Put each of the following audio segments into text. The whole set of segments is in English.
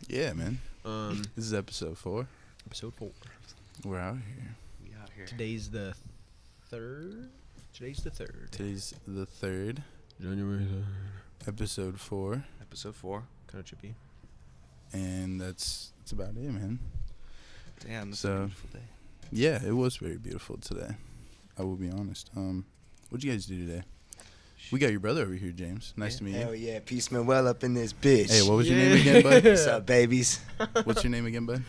Yeah, man. This is episode 4. Episode 4. We're out here. We out here. Today's the 3rd. Today's the 3rd. January 3rd. Episode 4. Episode 4. Kind of trippy. And that's about it, man. Damn, this is a beautiful day. Yeah, it was very beautiful today. I will be honest. What'd you guys do today? We got your brother over here, James. Nice to meet you. Hell yeah, Peace Manuel up in this bitch. Hey, what was your name again, bud? What's up, babies? What's your name again, bud?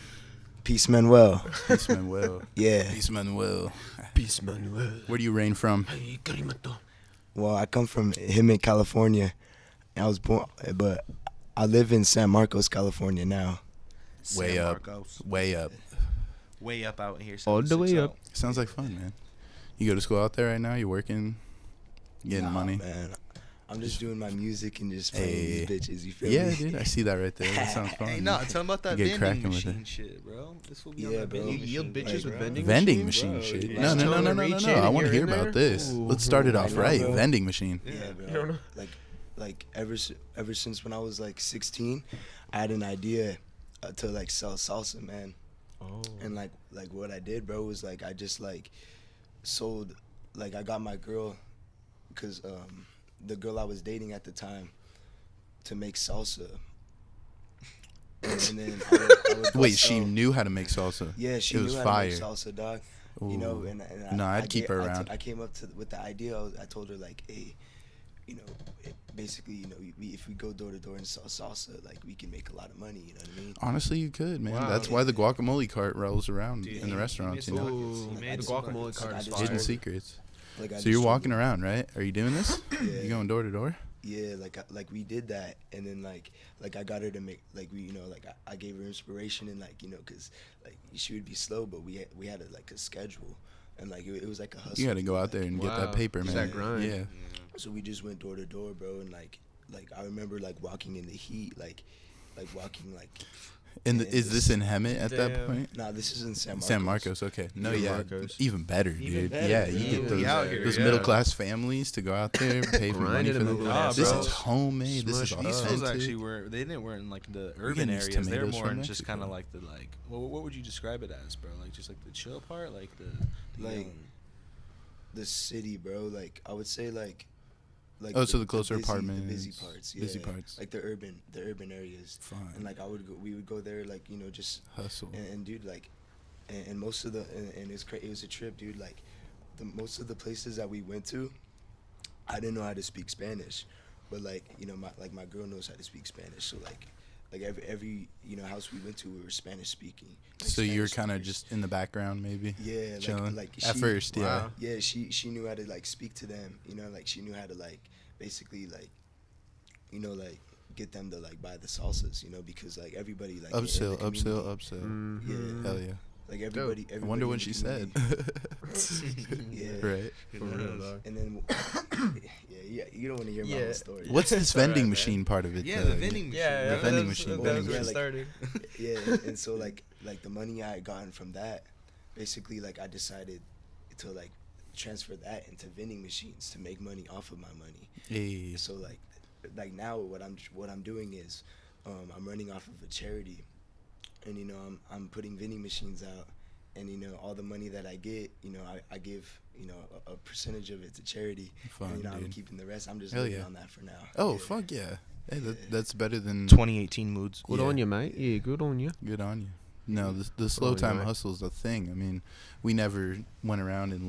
Peace Manuel. Peace Manuel. Yeah. Peace Manuel. Peace, Manuel. Where do you reign from? Well, I come from Hillock, California. I was born, but I live in San Marcos, California now. Way San up. Marcos. Way up. Way up out here. All the way 76 up. out. Sounds like fun, man. You go to school out there right now? You working? Getting Nah, money? man. I'm just doing my music and just playing these bitches. You feel Yeah, me? dude. I see that right there. That sounds fun. Hey, no, tell him about that You get vending cracking with machine it. shit, bro. This will be Yeah, on that bro. vending You yield machine, bitches with bro. vending Machine bro. shit. Like, No. tell them to reach in I and want to you're hear in about there? this. Ooh. Let's start it off know, right. bro. Vending machine. Yeah, Yeah. bro. You don't know? Like ever since when I was like 16, I had an idea to like sell salsa, man. Oh. And like what I did, bro, was like I just like sold, like I got my girl, cause the girl I was dating at the time, to make salsa. And then I would go Wait, she sell- knew how to make salsa. Yeah, she it knew was how fire. to make salsa, dog. Ooh. You know, and No, I'd I keep her around. I came up with the idea. I told her like, hey, you know, basically, you know, if we go door to door and sell salsa, like we can make a lot of money. You know what I mean? Honestly, you could, man. Wow. That's why the guacamole cart rolls around Dude, in the he restaurants, made you know? some Ooh, buckets. He I made the some guacamole buckets. cart I is just Hidden fire. secrets. Like I So you're just walking told her- around, right? Are you doing this? Yeah. You going door to door? Yeah, like we did that, and then like I got her to make, like, we, you know, like I gave her inspiration, and like, you know, cause like she would be slow, but we had a schedule, and like it was like a hustle. You got to go out there and get Wow. that paper, It's man. that grind. Yeah. So we just went door to door, bro, and like I remember like walking in the heat, like walking like. And and is this in Hemet at that Damn. point? Nah, this is in San Marcos. San Marcos, okay. No, San yeah, Marcos. even better, Even dude. better, Yeah, dude. you get We those, out here, those yeah. middle class families to go out there, pay for money Grinding for and them. moving Nah, This bro. is homemade. This is Smush These authentic. fools actually were. They didn't wear in like the urban getting these areas. They're tomatoes more from in just kind of Mexico. like the like. Well, what would you describe it as, bro? Like just like the chill part, like the Like, the city, bro. Like I would say like. Oh, so the closer busy, apartments, the busy parts, yeah, busy parts. like the urban areas. Fine. And like we would go there, like, you know, just Hustle. and dude, like, and most of the and it was a trip, dude. Like, most of the places that we went to, I didn't know how to speak Spanish, but like, you know, my girl knows how to speak Spanish, so like every you know house we went to, we were Spanish speaking. Like, So you're Spanish kind of speakers. just in the background, maybe? Yeah, chilling. like At she- first, yeah. Wow. Yeah, she knew how to like speak to them, you know, like she knew how to like basically like, you know, like get them to like buy the salsas, you know, because like everybody like in the Upsell, community- upsell. Mhm. Yeah. Hell yeah. like everybody. I wonder in what the she said. community- Yeah. Right. For real, dog. And then yeah, you don't want to hear my Yeah. whole story. What's this It's alright, vending man. machine part of it? yeah, though? the vending machine. Yeah, The bro. vending that's- machine, That's vending where it machine. started. Yeah, and so like the money I had gotten from that, basically like I decided to like transfer that into vending machines to make money off of my money. Hey. So like now what I'm doing is I'm running off of a charity, and you know I'm putting vending machines out, and you know all the money that I get, you know I give, you know, a percentage of it to charity, Fun, and you know I'm dude. keeping the rest. I'm just Hell living yeah. on that for now. Oh, Yeah. fuck yeah. Hey, Yeah. that's better than 2018 moods. Good Yeah. on you, mate. Yeah, good on you. Good on you. No, the slow on you, time mate. hustle is a thing. I mean, we never went around and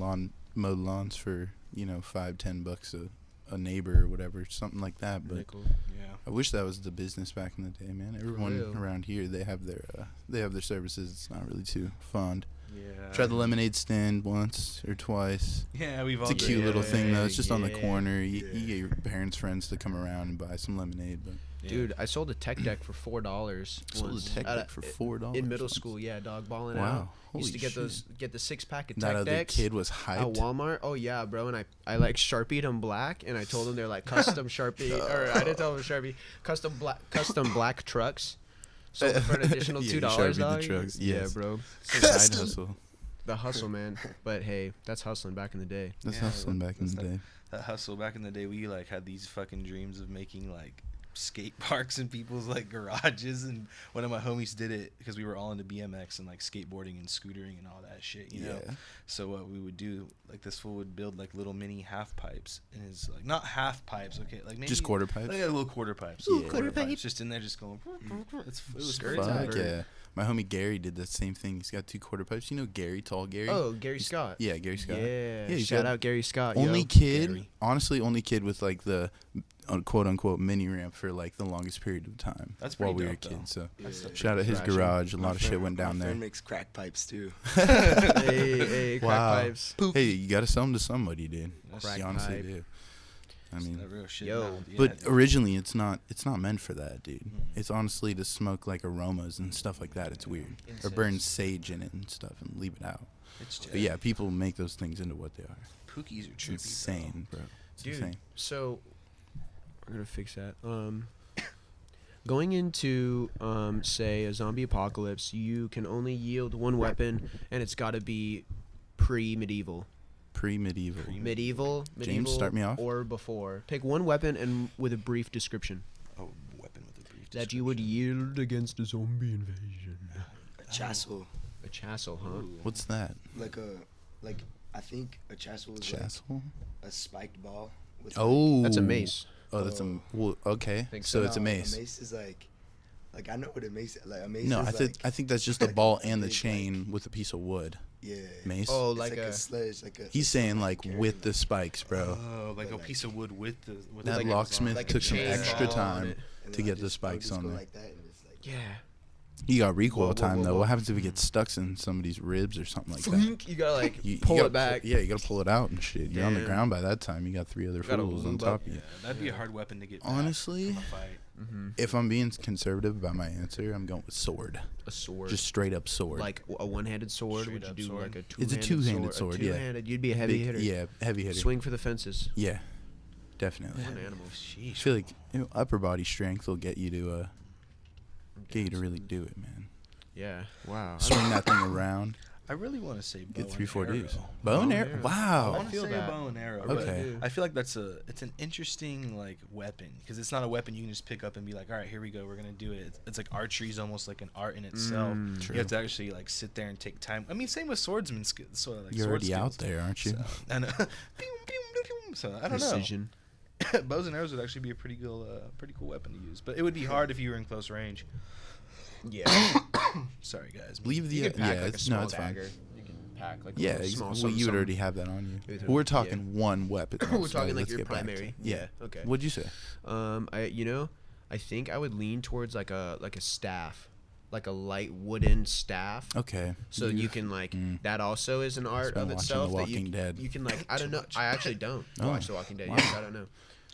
mowed lawns for, you know, $5-10 a neighbor or whatever, something like that. But Nickel. Yeah. I wish that was the business back in the day, man. Everyone real. around here, they have their services. It's not really too fond. Yeah. Tried the lemonade stand once or twice. Yeah, we've all. It's a cute little thing though. It's just on the yeah, corner. You yeah. get your parents' friends to come around and buy some lemonade. But Yeah. Dude, I sold a tech deck for $4. sold a once. tech deck for $4 in middle once. school. Yeah, dog, balling Wow. out. Holy Used to get shit. get the 6-pack of That tech other decks kid was at hyped. Walmart. Oh yeah, bro. And I like Sharpied them black, and I told them they're like custom Sharpie, or I didn't tell them Sharpie, custom black trucks. Sold it for an additional Yeah, you $2, Sharpied the dog. trucks, Yeah, yes. bro. Side hustle. The hustle, man. But hey, that's hustling back in the day. That's Yeah, hustling back in that's the day. that hustle back in the day. We like had these fucking dreams of making like skate parks in people's like garages, and one of my homies did it because we were all into BMX and like skateboarding and scootering and all that shit, you know. So what we would do, like this fool would build like little mini half pipes, and it's like not half pipes, okay, like maybe just quarter pipes. like little quarter pipes, quarter pipes. just in there, just going. It was Great great. time. Fuck yeah. My homie Gary did the same thing. He's got 2 quarter pipes. You know Gary, tall Gary? Oh, Gary Scott. Yeah, Gary Scott. Yeah. he's Shout got out Gary Scott. only yo. kid, Gary. honestly, only kid with like the quote unquote mini ramp for like the longest period of time. That's while pretty we were dope, though. kids. So That's dope. shout out his Thrashing. garage. A lot of shit went down My there. friend makes crack pipes too. Hey, crack Wow. pipes. Hey, you gotta sell them to somebody, dude. Crack You honestly pipe. do. I It's mean, that real shit yo, now, yeah. but originally it's not meant for that, dude. Mm. It's honestly to smoke like aromas and stuff like that. It's weird. Or burn sage in it and stuff and leave it out. It's But yeah, people make those things into what they are. Pookies are It's trippy, insane, bro. It's Dude, insane. so we're gonna fix that. Going into say a zombie apocalypse, you can only yield one weapon, and it's got to be pre-medieval. Pre-medieval. Medieval, James, start me off. or before. Pick one weapon and with a brief description Oh, weapon with a brief that you would yield against a zombie invasion. A chassel, A chassel, huh? What's that? like I think a chassel is Chassel? like a spiked ball. With Oh. That's a mace. Oh, that's Oh. well, okay. Think So so. it's a mace. A mace is like I know what a mace like. A mace No, is I think that's just a ball and the big, chain with a piece of wood. yeah. Mace. Oh, It's like like a a sledge, like a. He's saying like with the spikes, bro. Oh, like But a like- piece of wood with the. With That the like a- locksmith like a took some chain extra ball on time it. and to then get I the just- I would spikes just on go there. Like that, and it's like, Yeah. You got recoil Whoa, whoa, time whoa, though. whoa. What happens if it gets stuck in somebody's ribs or something like that? Flink, you gotta like You pull gotta it back. Yeah, you gotta pull it out and shit. You're on the Damn. ground by that time. You got 3 other Gotta fools on lube top up. of Yeah, you. that'd be a hard weapon to get. back Honestly, from a fight. Mm-hmm. if I'm being conservative about my answer, I'm going with sword. A sword. Just straight up sword. like a one-handed sword. Straight Would you up do sword. like a two-handed It's a two-handed sword, A yeah. two-handed. You'd be a heavy Big- hitter. Yeah, heavy hitter. Swing for the fences. Yeah, definitely. What an animal. I Sheesh. feel like upper body strength will get you to really do it, man. Yeah. Wow. Swing that thing around. I really want to say bow Get 3-4 and arrow. dudes. Bow and arrow. arrow. I Wow. want to feel say that. a bow and arrow. I really Okay. do. I feel like it's an interesting like weapon because it's not a weapon you can just pick up and be like, all right, here we go, we're gonna do it. It's like archery's almost like an art in itself. Mm, You have to actually like sit there and take time. I mean, same with swordsman skills. So, like, You're sword already out skills. there, aren't you? So, I know. Pew, pew, pew, pew. So I don't Precision. know. Bows and arrows would actually be a pretty cool weapon to use, but it would be hard if you were in close range. Yeah. Sorry, guys. Leave the You can pack yeah. like a it's, small no, it's fine. dagger. You can pack like Yeah, a small well, something, you would something. already have that on you. With We're a- talking one weapon. We're also. talking like Let's your get back to- primary. Yeah. Okay. What'd you say? I think I would lean towards like a staff, like a light wooden staff. Okay. So you can like Mm. that also is an art been of watching itself. The that you, Walking Dead. you can like I don't know. I actually don't Oh, watch The Walking Dead. wow. Yes, I don't know.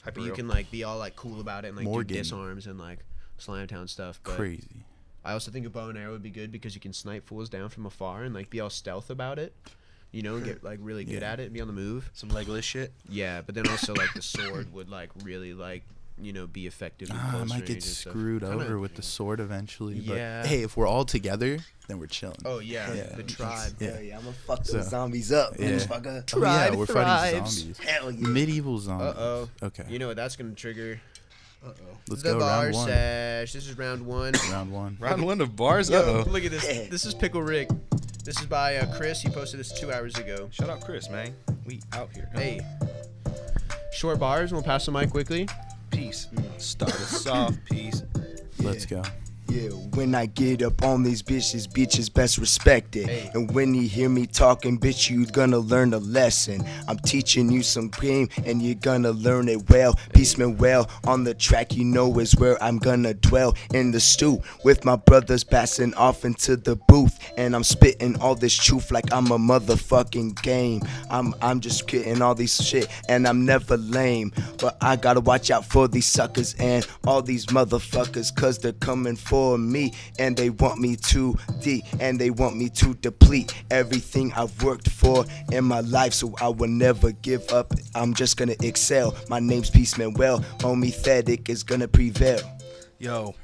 Hyper But you real. can like be all like cool about it and like Morgan. do disarms and like Slamtown stuff. But Crazy. I also think a bow and arrow would be good because you can snipe fools down from afar and like be all stealth about it. You know, and get like really good Yeah. at it and be on the move. Some legless shit. Yeah, but then also like the sword would like really like be effective. In I close might range get and stuff. screwed Kinda- over with the sword eventually. Yeah. But hey, if we're all together, then we're chilling. Oh yeah, Yeah. the tribe. Yeah. Hell yeah, I'm gonna fuck So- those zombies up, Yeah. motherfucker. Oh, yeah, Tribe we're fighting thrives. zombies. Hell yeah. Medieval zombies. Uh-oh. Okay. You know what that's gonna trigger? Let's the go bar round one. sesh. This is round one. Round one. Round one of bars. Yo, look at this. This is Pickle Rick. This is by Chris. He posted this 2 hours ago. Shout out Chris, man. We out here. Hey. Short bars. We'll pass the mic quickly. Peace. Start us off. Peace. Let's go. Yeah, when I get up on these bitches best respected. Hey. And when you hear me talking, bitch, you gonna learn a lesson. I'm teaching you some game, and you're gonna learn it well. Peaceman well, on the track, you know is where I'm gonna dwell. In the stew, with my brothers passing off into the booth. And I'm spitting all this truth like I'm a motherfucking game. I'm just kidding all these shit, and I'm never lame. But I gotta watch out for these suckers and all these motherfuckers, cause they're coming for me, and they want me to and they want me to deplete everything I've worked for in my life, so I will never give up. I'm just gonna excel. My name's Peaceman well, homie Thedic is gonna prevail. Yo,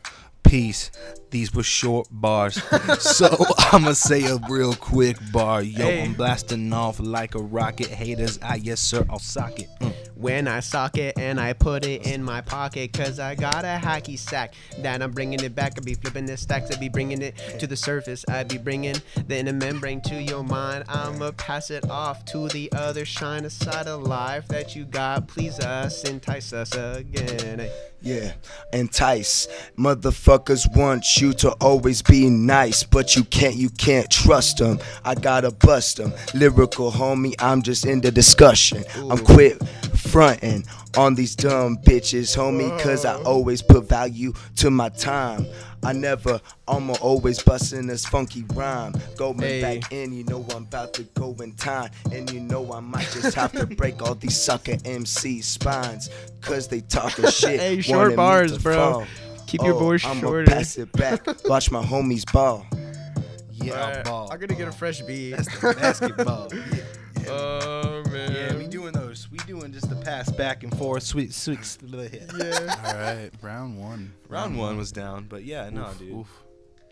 peace. These were short bars, so I'ma say a real quick bar. Yo, Hey. I'm blasting off like a rocket. Haters, yes sir, I'll sock it. when I sock it and I put it in my pocket, cause I got a hacky sack that I'm bringing it back. I be flipping the stacks, I be bringing it to the surface, I be bringing the inner membrane to your mind. I'ma pass it off to the other shiner side of life that you got. Please us, entice us again. Hey. Yeah, entice. Motherfuckers want you to always be nice, but you can't trust them. I gotta bust them. Lyrical homie, I'm just in the discussion. I'm quit fronting on these dumb bitches, homie, cause I always put value to my time. I'ma always bustin' this funky rhyme. Going back in, you know I'm about to go in time. And you know I might just have to break all these sucker MC spines, cause they talking shit. Hey, short bars, bro. Fall. Keep your voice I'ma shorter. pass it back. Watch my homies ball. Yeah, ball. I'm gonna get a fresh beat. That's the basketball. Yeah. Oh man. Yeah, we doing those. We doing just the pass back and forth, sweet little hit. Yeah. All right, round one. Round one was down, but yeah, no, Oof, dude. oof.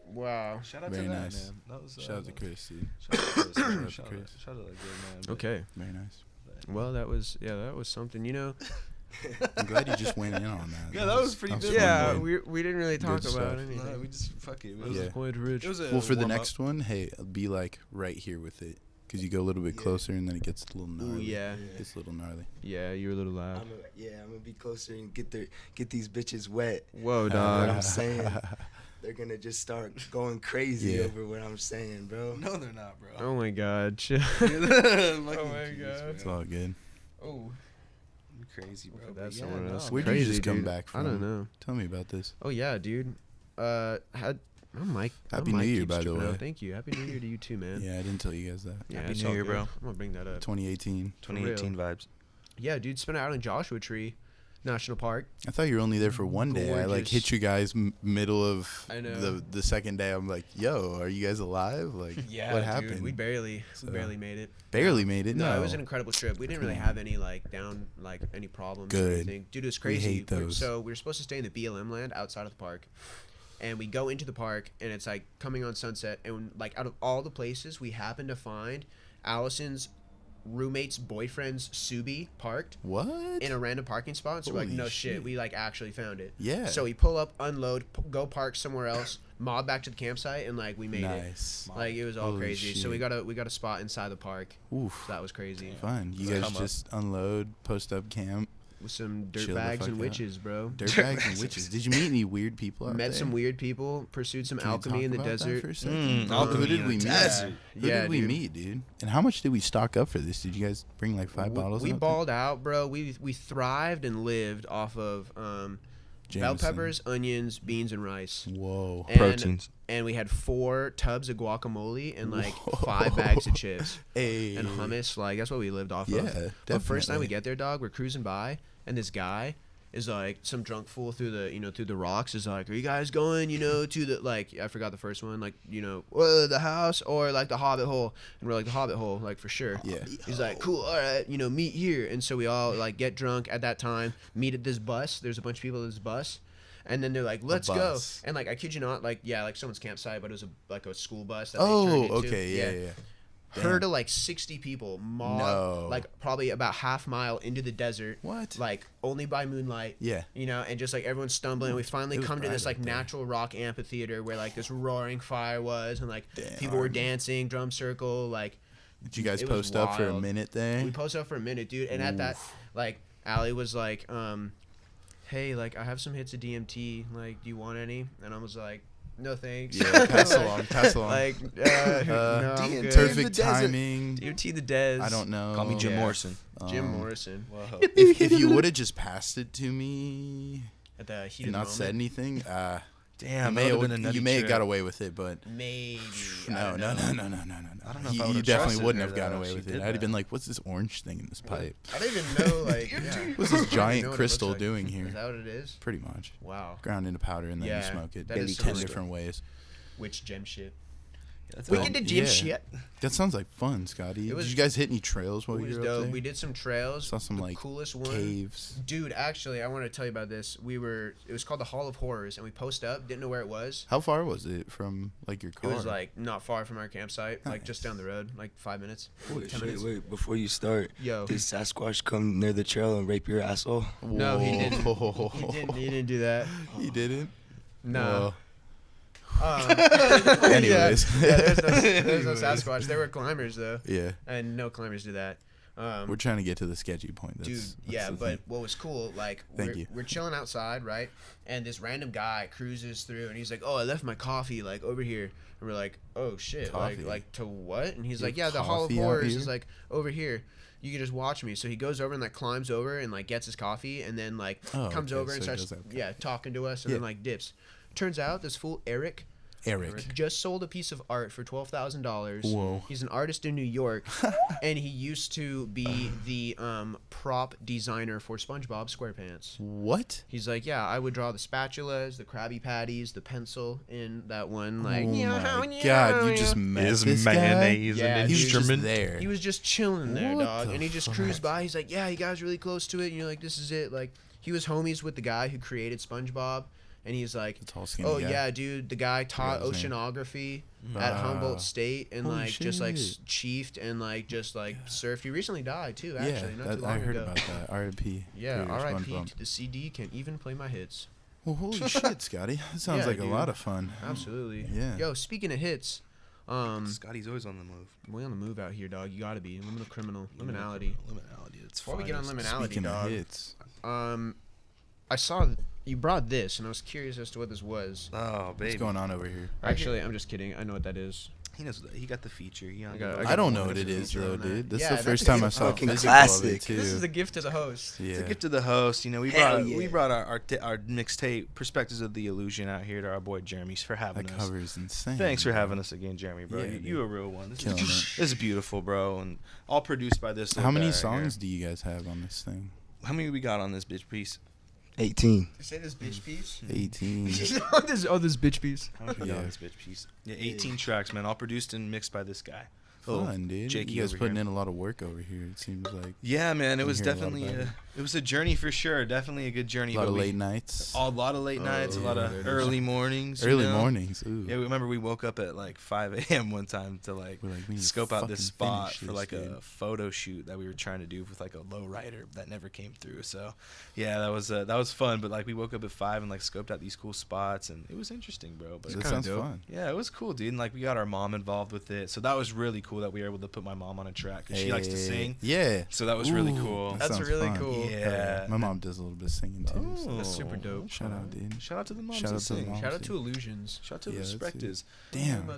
Wow. Shout out Very to that, nice. man. That was, Shout out to Chris, dude. Shout out to Chris. Shout out to Shout out Chris. shout out to that good man. but- Okay. Very nice. Well, that was something. You know. I'm glad you just went in on that. Yeah, that was pretty that good. fun, Yeah, dude. we didn't really talk Good about stuff. anything. No, we just fuck it. It That was, was Yeah. quite rich. it was a Well, for the warm-up. next one, hey, be like right here with it, because you go a little bit Yeah. closer and then it gets a little Ooh, gnarly. yeah. It's a little gnarly. Yeah, you're a little loud. I'm gonna be closer and get these bitches wet. Whoa, What dog. I'm saying, they're gonna just start going crazy Yeah. over what I'm saying, bro. No, they're not, bro. Oh my God. Chill. Oh my God. It's all good. Oh. Crazy, bro. That's But someone no, else. Where'd Crazy, you just come dude. back from? I don't know. Tell me about this. Oh yeah, dude. My mic. Happy my New mic Year, keeps by the tripping out. way. Thank you. Happy New Year to you too, man. Yeah, I didn't tell you guys that. Yeah, Happy it's New all Year, good. bro. I'm gonna bring that up. 2018. 2018 vibes. Yeah, dude. Spent it out in Joshua Tree National Park. I thought you were only there for one day. I like Gorgeous. hit you guys middle of I know. the second day. I'm like, yo, are you guys alive? Like, Yeah, what dude. happened? We barely So- made it. Barely made it. No, No, it was an incredible trip. We didn't really Cool. have any any problems or Good. anything. Dude, it was We crazy. hate those. So we were supposed to stay in the BLM land outside of the park. And we go into the park and it's like coming on sunset, and like out of all the places we happened to find Allison's roommate's boyfriend's Subi parked What? in a random parking spot. So we're like, Holy no shit, shit. we like actually found it. Yeah. So we pull up, unload, go park somewhere else, mob back to the campsite, and like we made Nice. it. Like it was all Holy crazy. So we shit. got a spot inside the park. Oof. So that was crazy. Fun. You Does it guys come up? just unload, post up camp, With some Chill dirt the bags fuck and out. witches, bro. dirtbags and witches. Did you meet any weird people out Met there? some weird people, pursued some Can you alchemy talk in the about that desert. for a second? alchemy Who did in we the meet? desert. Who Yeah, did we dude. meet, dude? And how much did we stock up for this? Did you guys bring like 5 bottles? We out balled out, bro. We thrived and lived off of bell Jameson. peppers, onions, beans, and rice. there? Whoa. And, Proteins. And we had 4 tubs of guacamole and like Whoa. 5 bags of chips Hey. and hummus. Like that's what we lived off Yeah, of. definitely. But first time we get there, dog, we're cruising by, and this guy is like some drunk fool through the rocks is like, are you guys going to the, like, I forgot the first one, like, the house or like the Hobbit hole? And we're like, the Hobbit hole, like, for sure. Yeah. He's like, cool, all right, meet here. And so we all like get drunk at that time, meet at this bus. There's a bunch of people at this bus. And then they're like, let's go. bus. And like, I kid you not, like, yeah, like someone's campsite, but it was a school bus that Oh, they turned into. okay. Yeah. Herd of like 60 people, No. like probably about half mile into the desert. What? Like only by moonlight. Yeah. And just like everyone's stumbling. We finally It was come to this bright like out there. natural rock amphitheater where like this roaring fire was, and like Damn. people were dancing, drum circle. Like Did you guys it was post up for a wild. minute there? we posted up for a minute, dude. And at that, Oof. like Allie was like, hey, like I have some hits of DMT. Like, do you want any? And I was like, no thanks. Yeah, pass along. Like, no, I'm DMT. good. Perfect the desert. timing. DMT the Dez. I don't know. Call me Jim Yeah. Morrison. Jim Um, Morrison. Whoa. If you would have just passed it to me At the heat and of not the said moment. anything, Damn, you that would've been a may, nutty you may have trip. got away with it, but Maybe. I no. don't know. I don't know if You, I you would've definitely trusted wouldn't her, have gotten though, away if with she it. did I'd have that. been like, "What's this orange thing in this pipe? I don't even know, like, yeah. What's this I don't even giant know what it crystal looks like. doing here?" Is that what it is? Pretty much Wow. ground into powder and then Yeah, you smoke it that is 10 some different ways. Which gem shit? That's We all. get to gym Yeah. shit. That sounds like fun, Scotty. It was- Did you guys hit any trails while It you was were up dope. there? We did some trails. Saw some the like coolest one. caves. Dude, actually, I want to tell you about this. It was called the Hall of Horrors, and we posted up, didn't know where it was. How far was it from like your It car? was like not far from our campsite, like just Nice. down the road, like 5 minutes. Wait, 10 minutes. wait, before you start, Yo. did Sasquatch come near the trail and rape your asshole? No, he didn't. Whoa. He didn't do that. He didn't. No. Anyways. There's no Sasquatch. There were climbers though, Yeah, and no climbers do that. we're trying to get to the sketchy point. Dude, yeah, but what was cool, like, Thank you. we're chilling outside, right? And this random guy cruises through, and he's like, "Oh, I left my coffee, like, over here." And we're like, "Oh, shit, Coffee? like, to what?" And he's You like, have "Yeah, the Hall of coffee out Horrors here?" is, like, over here. You can just watch me." So he goes over and, like, climbs over and, like, gets his coffee, and then, like, Oh, comes okay, over and so he starts, does that. yeah, talking to us, and then, Yeah. like, dips. Turns out this fool, Eric, just sold a piece of art for $12,000. Whoa. He's an artist in New York, and he used to be the prop designer for SpongeBob SquarePants. What? He's like, yeah, I would draw the spatulas, the Krabby Patties, the pencil in that one. Like, Oh yeah, my God! You just met Is this mayonnaise Yeah, an guy? He was just instrument? there. He was just chilling there, What dog, the and he just fuck? cruised by. He's like, yeah, you guys really close to it, and you're like, this is it. Like, he was homies with the guy who created SpongeBob, and he's like, The tall, skinny oh guy. yeah, dude, the guy taught his name. oceanography at Wow. Humboldt State, and Holy like just like shit. chiefed and like just like surfed. He recently died too, Yeah, actually, not that, too long I heard ago. about that. R.I.P. Yeah, for R.I.P. SpongeBob. to the CD. Can't even play my hits. Well, holy shit, Scotty! That sounds Yeah, like dude. a lot of fun. Absolutely. Yeah. Yo, speaking of hits, Scotty's always on the move. we on the move out here, dog. You gotta be liminal criminal, liminality. Liminality. It's Before we get on finest. liminality, Speaking dog. of hits, I saw you brought this, and I was curious as to what this was. Oh, baby. what's going on over here? Actually, I'm just kidding. I know what that is. He knows. He got the feature. He I got I don't know one what of it the is feature though, on that. dude. This Yeah, is the that's first a time I gift. saw Fucking physical of classic. it too. This is a gift to the host. Yeah. It's a gift to the host. You know, we Hell brought yeah. we brought our mixtape Perspectives of the Illusion out here to our boy Jeremy for having That us. cover is insane. Thanks for bro. having us again, Jeremy, bro. Yeah, you dude. a real one. This Killing it. this is beautiful, bro, and all produced by this. How little many guy right songs here. do you guys have on this thing? How many we got on this bitch piece? 18. Say this bitch piece. 18. this bitch piece. How much we got Yeah. on this bitch piece? Yeah, 18 tracks, man. All produced and mixed by this guy. Fun, dude. Jakey You guys over putting here. in a lot of work over here. It seems like Yeah, man. It Can was hear a lot definitely about it was a journey for sure. Definitely a good journey. a lot but of we- late nights. A lot of late nights, a lot yeah, of there it is. early mornings. you Early know? mornings. Ooh. Yeah, we remember we woke up at like 5 a.m. one time to like We're like, we need to scope out this fucking spot finish for this, like a dude. photo shoot that we were trying to do with like a lowrider that never came through. So, yeah, that was fun. But like we woke up at 5 and like scoped out these cool spots, and it was interesting, bro. But That kinda sounds dope. fun. yeah, it was cool, dude. And like we got our mom involved with it, so that was really cool that we were able to put my mom on a track because she likes to sing. Yeah. So that was really Ooh, cool. that That's sounds really fun. cool. Yeah. My mom does a little bit of singing too. so That's super dope. Shout out, dude. Shout out to the moms Shout that out to the sing. moms. Shout out to Illusions. Shout out to Yeah, the that's it. Perspectives. Damn.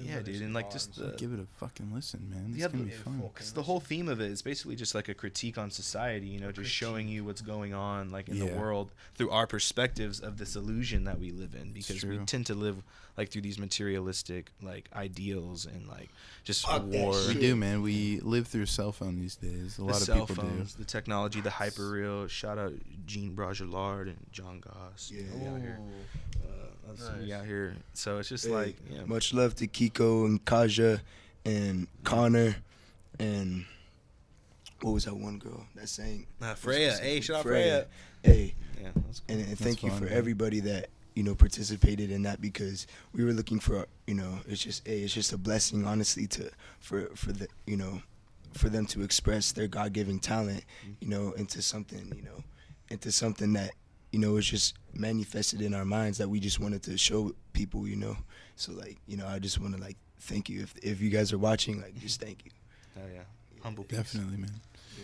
Yeah, dude, and like just the Give it a fucking listen, man. It's Yeah, gonna be but- fun. Because the whole theme of it is basically just like a critique on society, you know, just showing you what's going on like in the Yeah. world through our perspectives of this illusion that we live in. Because we true. tend to live like through these materialistic like ideals and like just Fuck that war. We shit. do, man. We live through cell phone these days. A The lot of cell people phones, the technology, the hyperreal. Shout out Jean Bragelard and John Goss. Yeah. we out here. We Nice. out here. So it's just Hey, like, yeah. Much love to Kiko and Kaja and Connor and what was that one girl that sang? Freya. Hey, shout out Freya. Hey, Yeah, that's cool. and thank you fun, for man. everybody that participated in that because we were looking for it's just a blessing honestly for them to express their God-given talent into something that was just manifested in our minds that we just wanted to show people so like I just want to like thank you if you guys are watching, like just thank you. Oh, yeah. Humble peace. Definitely, man.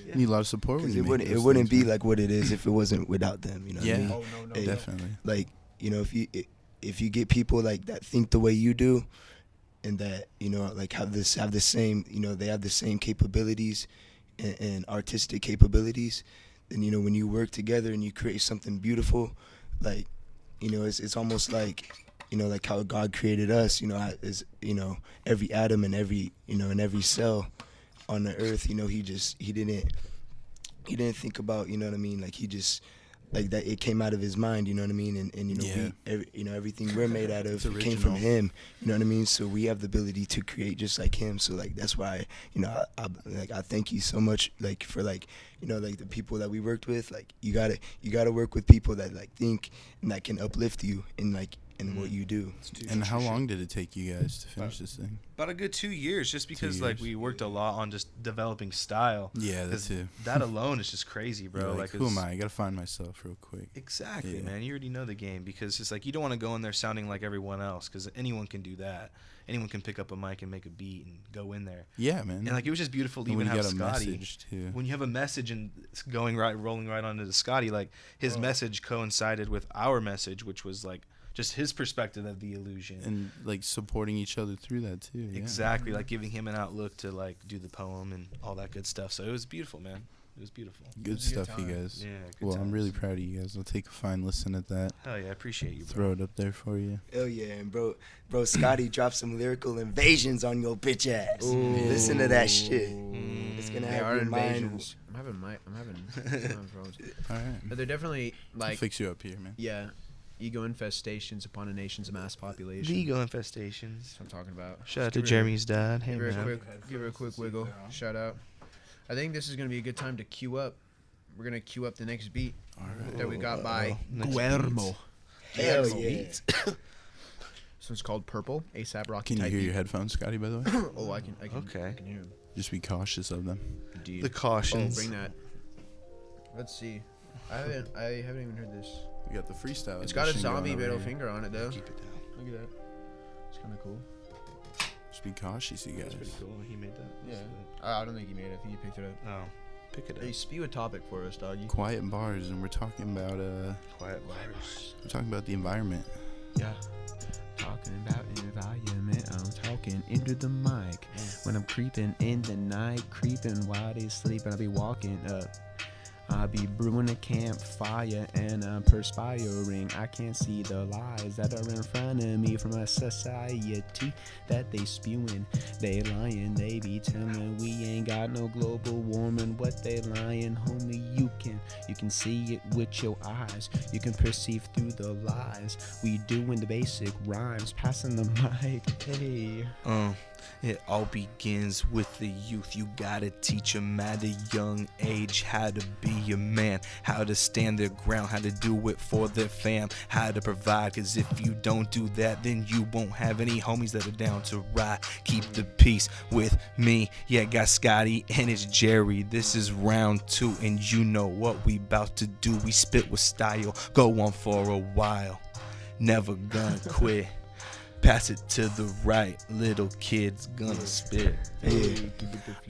Yeah. You need a lot of support. When Because you make it those wouldn't things, be man. like what it is if it wasn't without them. What I Yeah. mean? Oh, no, Hey, Definitely. Like if you get people like that think the way you do, and that like have the same they have the same capabilities and artistic capabilities, then when you work together and you create something beautiful, like it's almost like like how God created us. Is every atom and every and every cell on the earth. He didn't think about what I mean. Like he just like that it came out of his mind, you know what I mean? And you know, everything we're made out of came from him, you know what I mean? So we have the ability to create just like him. So like that's why, you know, I thank you so much, like for like, you know, like the people that we worked with. Like you gotta work with people that like think and that can uplift you in like in what you do. And how long did it take you guys to finish this thing? About a good 2 years, just because like we worked a lot on just developing style. Yeah, that's it. That alone is just crazy, bro. Like who am I? I gotta find myself real quick. Exactly, man. You already know the game, because it's like you don't want to go in there sounding like everyone else, because anyone can do that. Anyone can pick up a mic and make a beat and go in there. Yeah, man. And like it was just beautiful to even have Scotty. When you have a message and it's rolling right onto the Scotty, like his message coincided with our message, which was like just his perspective of the illusion, and like supporting each other through that too. Yeah. Exactly, like giving him an outlook to like do the poem and all that good stuff. So it was beautiful, man. It was beautiful. Good stuff, you guys. Yeah. Well, I'm really proud of you guys. I'll take a fine listen at that. Hell yeah, I appreciate you, bro. Throw it up there for you. Hell yeah, and bro, Scotty dropped some lyrical invasions on your bitch ass. Ooh. Listen to that shit. It's gonna have your mind. I'm having problems. All right. But they're definitely like. I'll fix you up here, man. Yeah. Ego infestations upon a nation's mass population. The ego infestations. That's what I'm talking about. Shout out to Jeremy's dad. Hey, man. Give her a quick wiggle. Shout out. I think this is going to be a good time to queue up. We're going to queue up the next beat that we got by Guillermo. Hell yeah. This one's called Purple, ASAP Rocky. Can you hear your headphones, Scotty, by the way? Oh, I can. Okay. I can hear them. Just be cautious of them. Indeed. The cautions. Oh, bring that. Let's see. I haven't even heard this. We got the freestyle. It's got a zombie middle finger on it, though. Keep it down. Look at that. It's kind of cool. Just be cautious, you guys. That's pretty cool. He made that. Yeah. I don't think he made it. I think he picked it up. Oh. Pick it up. Hey, spew a topic for us, doggy. Quiet bars, and we're talking about quiet bars. We're talking about the environment. Yeah. Talking about environment. I'm talking into the mic. When I'm creeping in the night, creeping while they sleeping, I'll be walking up. I'll be brewing a campfire and I'm perspiring. I can't see the lies that are in front of me from a society that they spewing. They lying, they be telling we ain't got no global warming. What they lying, homie, you can see it with your eyes. You can perceive through the lies. We doing the basic rhymes, passing the mic. Hey. It all begins with the youth. You gotta teach them at a young age how to be a man, how to stand their ground, how to do it for their fam, how to provide. Cause if you don't do that, then you won't have any homies that are down to ride. Keep the peace with me. Yeah, got Scotty and it's Jerry. This is round 2 and you know what we about to do. We spit with style, go on for a while. Never gonna quit. Pass it to the right, little kid's gonna spit. Yeah.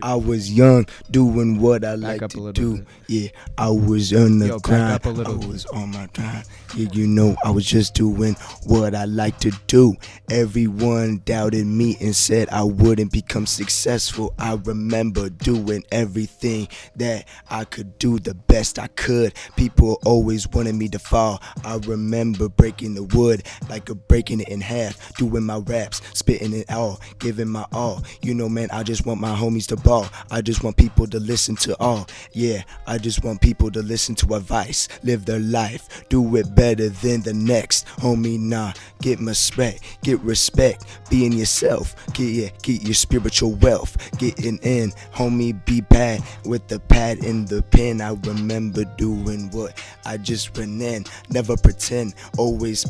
I was young, doing what I like to do. Bit. Yeah, I was on the grind. I was on my grind. Yeah, you know, I was just doing what I like to do. Everyone doubted me and said I wouldn't become successful. I remember doing everything that I could do the best I could. People always wanted me to fall. I remember breaking the wood, like breaking it in half. Doing my raps, spitting it all, giving my all. You know, man, I just want my homies to ball. I just want people to listen to all. Yeah, I just want people to listen to advice. Live their life, do it better than the next. Homie, nah, get respect, being yourself. Get your spiritual wealth. Getting in, homie, be bad with the pad and the pen. I remember doing what I just went in. Never pretend, always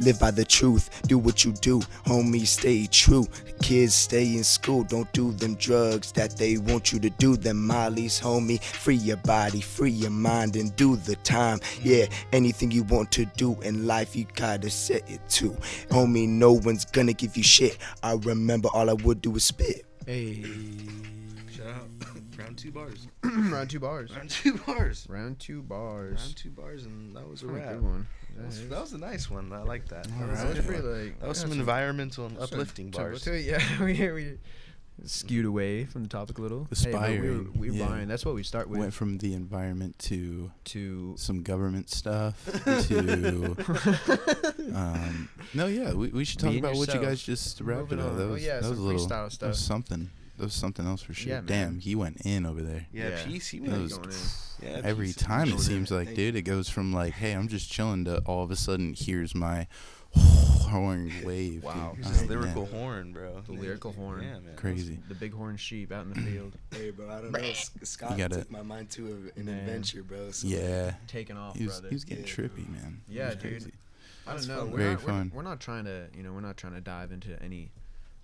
live by the truth. Do what you do, homie, stay true. Kids, stay in school, don't do them drugs that they want you to do. Them mollies, homie, free your body, free your mind, and do the time. Yeah, anything you want to do in life, you gotta set it to. Homie, no one's gonna give you shit. I remember all I would do was spit. Hey. Shout out. Round 2 bars. Round 2 bars. Round 2 bars. Round 2 bars. Round 2 bars, and that was a wrap. Good one. That was a nice one. I like that. That was some environmental and uplifting bars. Yeah, we skewed away from the topic a little. Aspiring. Hey, we're buying. That's what we start with. Went from the environment to some government stuff to no, yeah, we should talk about what you guys just rapped about. That was a little stuff. That was something. that was something else for sure. Yeah, man. Damn, he went in over there. Yeah, Peace. He That was going in. Yeah, Every Peace. time it Going seems in. like, dude, it goes from like, hey, I'm just chilling to all of a sudden here's my horn wave. Wow. Dude. This Oh, lyrical man. horn, bro. The lyrical horn. Yeah, man. Crazy. The bighorn sheep out in the field, Hey, bro, I don't know. Scott gotta- took my mind to an Man. adventure, bro. So Yeah. taking off, He was brother. getting Yeah. trippy, man. It Yeah, was dude. crazy. I don't That's know. fun. We're Very not, fun. We're not trying to, we're not trying to dive into any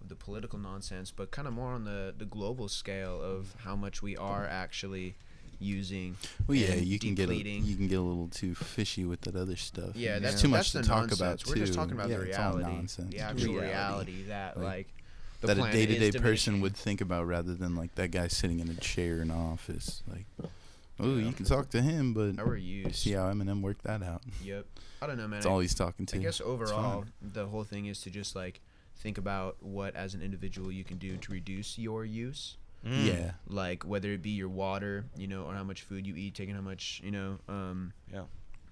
of the political nonsense, but kind of more on the global scale of how much we are actually using. Well, yeah, and you can get a depleting. little too fishy with that other stuff. Yeah, There's that's too much that's to the talk nonsense. about We're too. just talking about yeah, the it's all reality, nonsense. the actual reality that Like, the that a planet is day-to-day person diminishing. would think about rather than like that guy sitting in a chair in an office. Like, oh, you can talk to him, but Our use. see how Eminem worked that out. Yep. I don't know, man. That's all he's talking to. I guess It's overall, fine. the whole thing is to just like think about what as an individual you can do to reduce your use. Yeah. Like whether it be your water, or how much food you eat, taking how much, Yeah.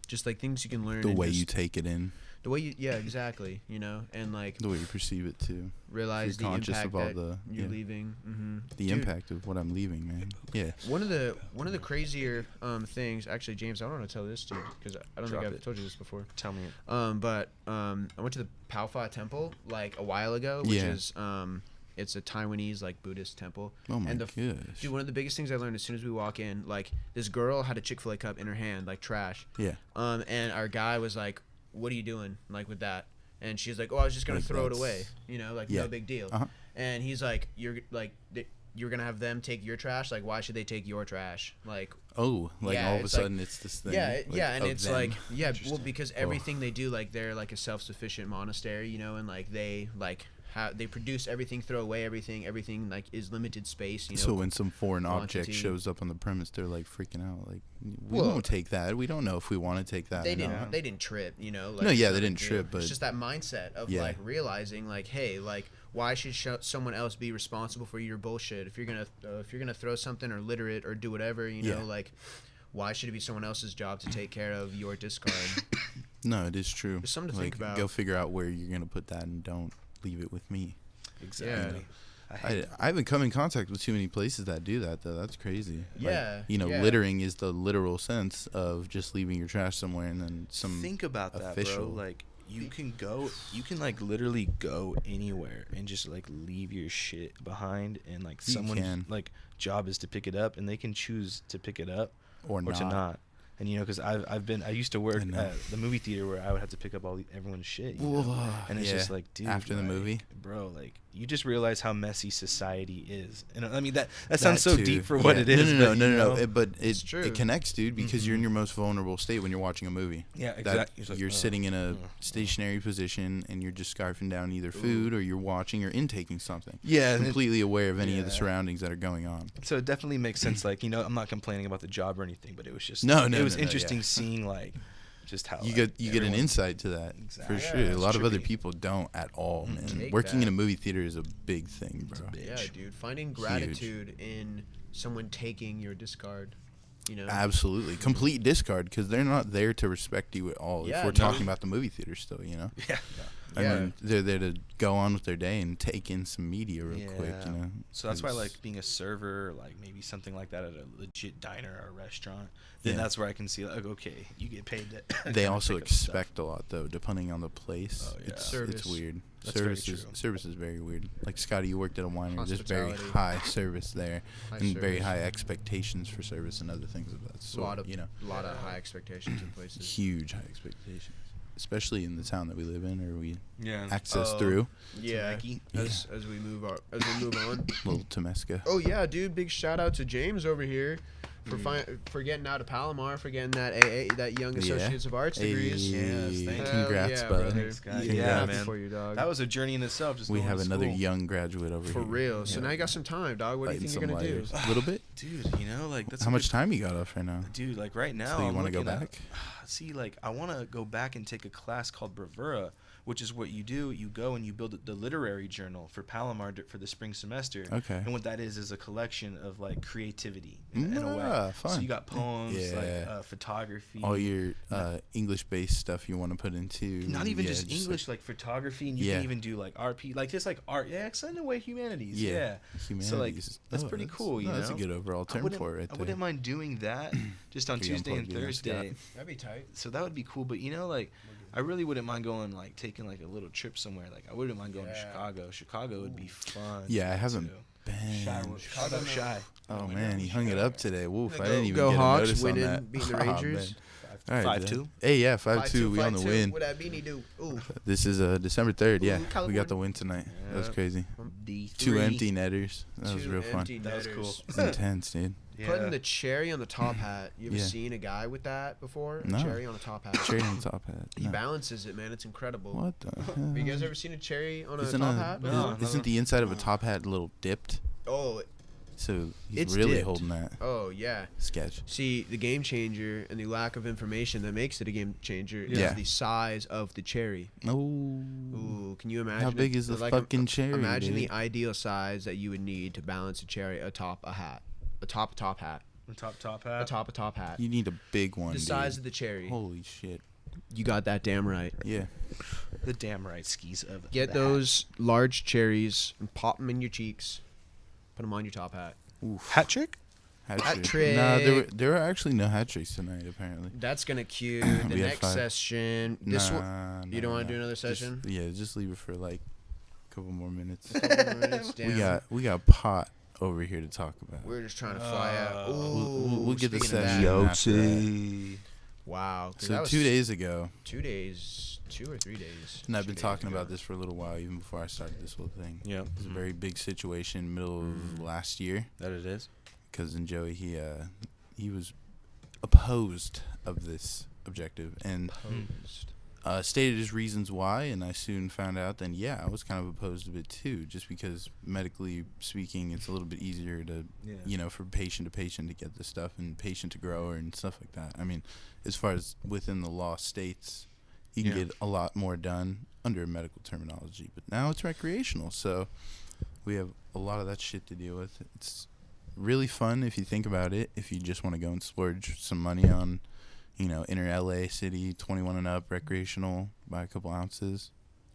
just like things you can learn. The and way you just- take it in, the way you, yeah, exactly, and like the way you perceive it too. realize If the you're conscious impact of all that the you're yeah, leaving. Mm-hmm. the impact of what I'm leaving, man. Yeah. One of the crazier things, actually, James, I don't want to tell this to you because I don't Drop think I've it. told you this before. Tell me. But I went to the Palfa temple like a while ago, which Yeah. is it's a Taiwanese like Buddhist temple. Oh my and gosh. Dude, one of the biggest things I learned as soon as we walk in, like this girl had a Chick-fil-A cup in her hand, like trash. Yeah. And our guy was like, "What are you doing, like with that?" And she's like, "Oh, I was just gonna Like, throw it that's- away, like yeah. no big deal." Uh-huh. And he's like, "You're like." You're gonna have them take your trash. Like, why should they take your trash? Like, Oh, like Yeah, all of a it's like- sudden it's this thing. yeah, yeah, and of it's them. like, yeah, well, Interesting. because everything they do, like, they're like a self-sufficient monastery, and like they they produce everything, throw away everything like is limited space, So when some foreign object quantity. shows up on the premise, they're like freaking out. Like, we Well, won't take that. We don't know if we want to take that. they or didn't not. they didn't trip, like, No, it's yeah, not they a didn't big deal. trip, but- it's just that mindset of Yeah. like realizing like, hey, like, why should someone else be responsible for your bullshit? If you're gonna throw something or litter it or do whatever, Yeah. like, why should it be someone else's job to take care of your discard? No, it is true. There's something to like, think about. Go figure out where you're gonna put that, and don't leave it with me. Exactly. I haven't come in contact with too many places that do that though. That's crazy. Yeah, Like, yeah. littering is the literal sense of just leaving your trash somewhere and then some. Think about that, official. bro. Like you can like literally go anywhere and just like leave your shit behind, and like You someone's can. like job is to pick it up, and they can choose to pick it up or or to not. And because I used to work I know. at the movie theater where I would have to pick up everyone's shit, and it's Yeah. just like, dude, After the like, movie? bro, like you just realize how messy society is, and I mean that That sounds so too. deep for what Yeah. it is. No, but, no, you no, know? no. But It's true. it connects, dude, because you're in Mhm. your most vulnerable state when you're watching a movie. Yeah, That exactly. It's like, you're ugh, sitting in a ugh. stationary position and you're just scarfing down either food or you're watching or intaking something. Yeah, and it- Completely aware of any of the yeah. surroundings that are going on. So it definitely makes sense. Like, I'm not complaining about the job or anything, but it was just No, no, it was no, interesting yeah. seeing like just how You like, get an everyone- insight to that Exactly. for Yeah, sure. A it's lot of other trippy. people don't at all, Mhm. man. Take Working in that. a movie theater is a big thing, bro. big- Yeah, Bitch. dude. Finding gratitude in someone taking your discard, Absolutely, complete discard because they're not there to respect you at all. Yeah, if we're no. talking about the movie theater, still, Yeah. I Yeah. mean, they're there to go on with their day and take in some media real quick, Yeah. So that's why 'cause- like being a server, like maybe something like that at a legit diner or a restaurant, then Yeah. that's where I can see like, okay, you get paid to they kinda also pick up stuff. expect a lot though, depending on the place. Oh, yeah. It's Service. weird. That's very Service is true. service is very weird. Like Scotty, you worked at a winery. There's very Hospitality. high service there, High and very service. high expectations for service and other things of that a sort. lot of a lot of high expectations in places. huge high expectations, especially in the town that we live in or we Yeah. access Oh. through. Yeah. Nike. As we move on. Little Temesca. Oh yeah, dude! Big shout out to James over here for for getting out of Palomar, for getting that AA, that Young Yeah. Associates of Arts degrees. Yes, thank you. Congrats, yeah, bud. brother. Thanks, guys. Yeah, Yeah, happy man. for you, dog. That was a journey in itself. Just We going have to another school. young graduate over for here. real. So Yeah. now you got some time, dog. What do you Lighting think you're some gonna do? lighters. A little bit. Dude, like that's How a much good- time you got off right now? Dude, like right now, So you I'm wanna go looking at- back? See, like I want to go back and take a class called Bravura, which is what you do. You go and you build the literary journal for Palomar for the spring semester. Okay. And what that is a collection of like creativity in a way. Fun. So you got poems, like photography. All your English-based stuff you want to put into. Not even just English, like photography, and you can even do like RP, like just like art. Yeah, it's in a way humanities. Yeah. Humanities. So like that's pretty cool. You know, that's a good overall term for it. Right there. I wouldn't mind doing that just on Tuesday and Thursday. That'd be tight. So that would be cool. But you know, like I really wouldn't mind going like taking like a little trip somewhere. Like I wouldn't mind going to Chicago. Chicago would be fun. Yeah, I haven't been. Chicago shy. Oh man, he hung it up today. Woof! I didn't even go get Hawks, a notice on winning, that. beating the Rangers. All right, 5-2. Hey, yeah, 5-2. We on the win. What that beanie do? Ooh. This is December 3rd. Yeah, we California. got the win tonight. That was crazy. D3. 2 empty netters. That was Two real fun. empty That was netters. cool. It's intense, dude. Putting the cherry on the top hat. You ever Yeah. seen a guy with that before? No. A cherry on a top hat. Cherry on the top hat. He No. balances it, man. It's incredible. What the hell? Have you guys ever seen a cherry on a Isn't top hat? No. Isn't the inside of a top hat a little dipped? Oh, So he's It's really dipped. holding that oh yeah. sketch. See, the game changer and the lack of information that makes it a game changer Yeah. is the size of the cherry. Oh. Ooh, can you imagine? How big is the fucking cherry, Imagine dude? the ideal size that you would need to balance a cherry atop a hat. Atop a top hat. The top hat. Atop a top hat. You need a big one, The dude. size of the cherry. Holy shit. You got that damn right. Yeah. The damn right skis of Get the those large cherries and pop them in your cheeks. Put them on your top hat. Oof. hat trick. Hat trick. Nah, there were actually no hat tricks tonight, apparently. That's gonna cue We the had next 5. session. This one. Nah, You don't nah, want to do nah. another session? Just leave it for like a couple more minutes. Damn. we got pot over here to talk about. We're just trying to fly out. We'll get the speaking of session that, after that. Wow. 'cause So that was 2 days ago, 2 days, 2 or 3 days. and I've been 2 days talking ago. about this for a little while, even before I started this whole thing. Yeah. It was a very big situation, middle of last year. That it is. Cousin Joey, he was opposed of this objective and Posed. stated his reasons why, and I soon found out then I was kind of opposed of it too, just because medically speaking it's a little bit easier to for patient to patient to get this stuff and patient to grower and stuff like that. I mean, as far as within the law states, you can get a lot more done under medical terminology, but now it's recreational, so we have a lot of that shit to deal with. It's really fun if you think about it, if you just want to go and splurge some money on inner LA city, 21 and up, recreational, buy a couple ounces.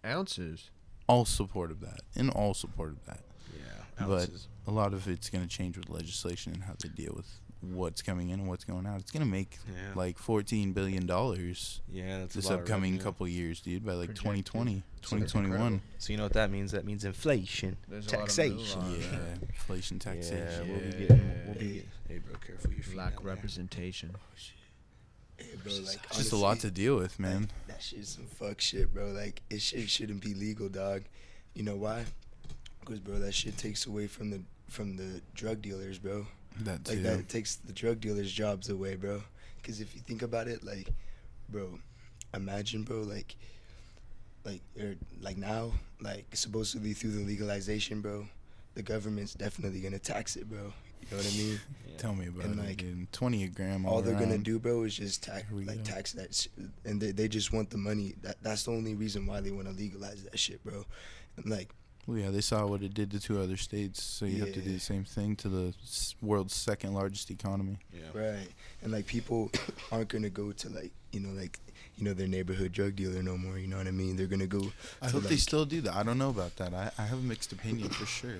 Ounces. All support of that. Yeah. But a lot of it's going to change with legislation and how they deal with what's coming in and what's going out. It's going to make like $14 billion that's this a lot of upcoming revenue. couple years, dude, by like Projected. 2020, So that's 2021. So you know what that means? That means inflation, There's a lot of taxation. moolah. Yeah, inflation, taxation. Yeah, we'll be Yeah. getting. Hey, bro, careful your feet. Black down there. representation. Yeah, bro, like, It's just a lot honestly, to deal with, man. Like, that shit's some fuck shit, bro. Like, it shouldn't be legal, dog. You know why? Because, bro, that shit takes away from the drug dealers, bro. That too. Like, that takes the drug dealers' jobs away, bro. Because if you think about it, like, bro, imagine, bro, like now, like, supposedly through the legalization, bro, the government's definitely gonna tax it, bro. You know what I mean? Tell me about And, it, like, dude. 20 a gram All they're gonna around. do, bro, is just Here we go. tax that shit. And they just want the money. That's the only reason why they want to legalize that shit, bro. And, like, Well, yeah, they saw what it did to 2 other states, so you have to do Yeah. the same thing to the world's second largest economy. Yeah. right. And, like, people aren't gonna go to, their neighborhood drug dealer no more. You know what I mean? They're gonna go. I to, hope they like- still do that. I don't know about that. I have a mixed opinion for sure.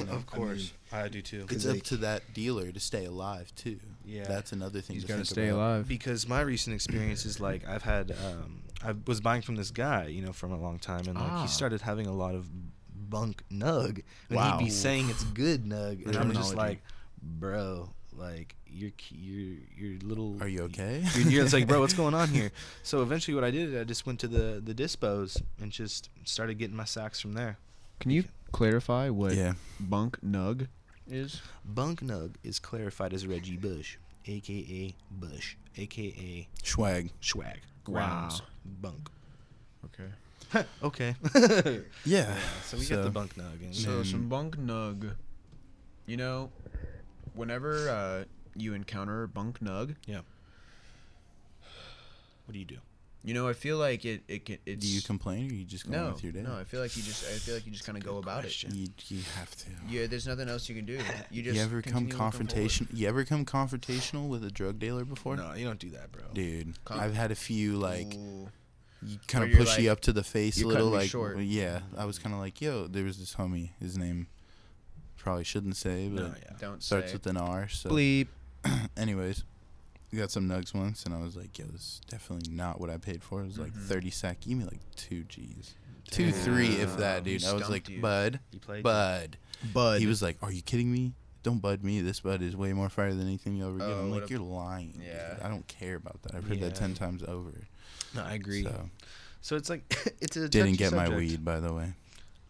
Of course, I do too. It's like- up to that dealer to stay alive too. Yeah. That's another thing. He's to got to think stay about. alive. Because my recent experience is like I was buying from this guy, from a long time, and like he started having a lot of bunk nug, and Wow. he'd be saying it's good nug, and I'm just Terminology. like, bro, like you're little. Are you okay? It's like, bro, what's going on here? So eventually, what I did, I just went to the dispos and just started getting my sacks from there. Can you clarify what Yeah. bunk nug is? Bunk nug is clarified as Reggie Bush, aka Bush, aka Swag. swag. Wow. Grounds. Bunk. Okay. Okay. Yeah. So we got the bunk nug. And So Man. some bunk nug. Whenever you encounter bunk nug, what do you do? You know, I feel like it's. Do you complain or you just go on with your day? No, I feel like you just kind of go about it. You have to. Yeah, there's nothing else you can do. You ever come confrontational with a drug dealer before? No, you don't do that, bro. Dude, I've had a few like. Ooh. You kind of Where you're push you up to the face a little, like short. yeah. I was kind of like, yo, there was this homie. His name, probably shouldn't say, but Don't starts say. with an R. So Bleep. anyways, we got some nugs once, and I was like, yo, this is definitely not what I paid for. It was like 30 sack. Give me like 2 G's. 2, 3, if that, dude. I was like, bud. He was like, are you kidding me? Don't bud me. This bud is way more fire than anything you'll ever get. I'm like, you're lying. Yeah. Dude. I don't care about that. I've heard that 10 times over. No, I agree. So it's like it's a didn't get subject. my weed, by the way,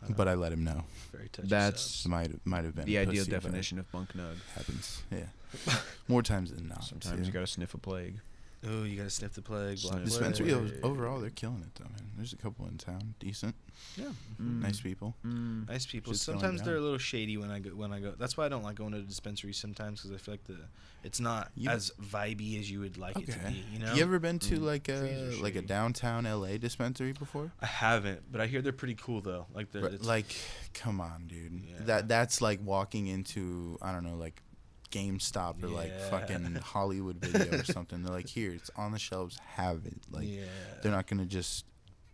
but I let him know. Very touchy. That's might have been the a ideal pussy, definition of bunk nug. Happens, yeah. More times than not. Sometimes too. you gotta sniff a plague. Oh, you gotta sniff the plague. Dispensary overall, they're killing it though, man. There's a couple in town, decent. Yeah, nice people. Nice people. Shit's going Sometimes they're a down. little shady when I go. That's why I don't like going to the dispensary sometimes, because I feel like it's not as vibey as you would like it to be. You know. You ever been to like Trees are a shady. downtown LA dispensary before? I haven't, but I hear they're pretty cool though. Like, come on, dude. Yeah. That's like walking into, I don't know, like GameStop or like fucking Hollywood Video or something. They're like, here, it's on the shelves, have it. Like, they're not gonna just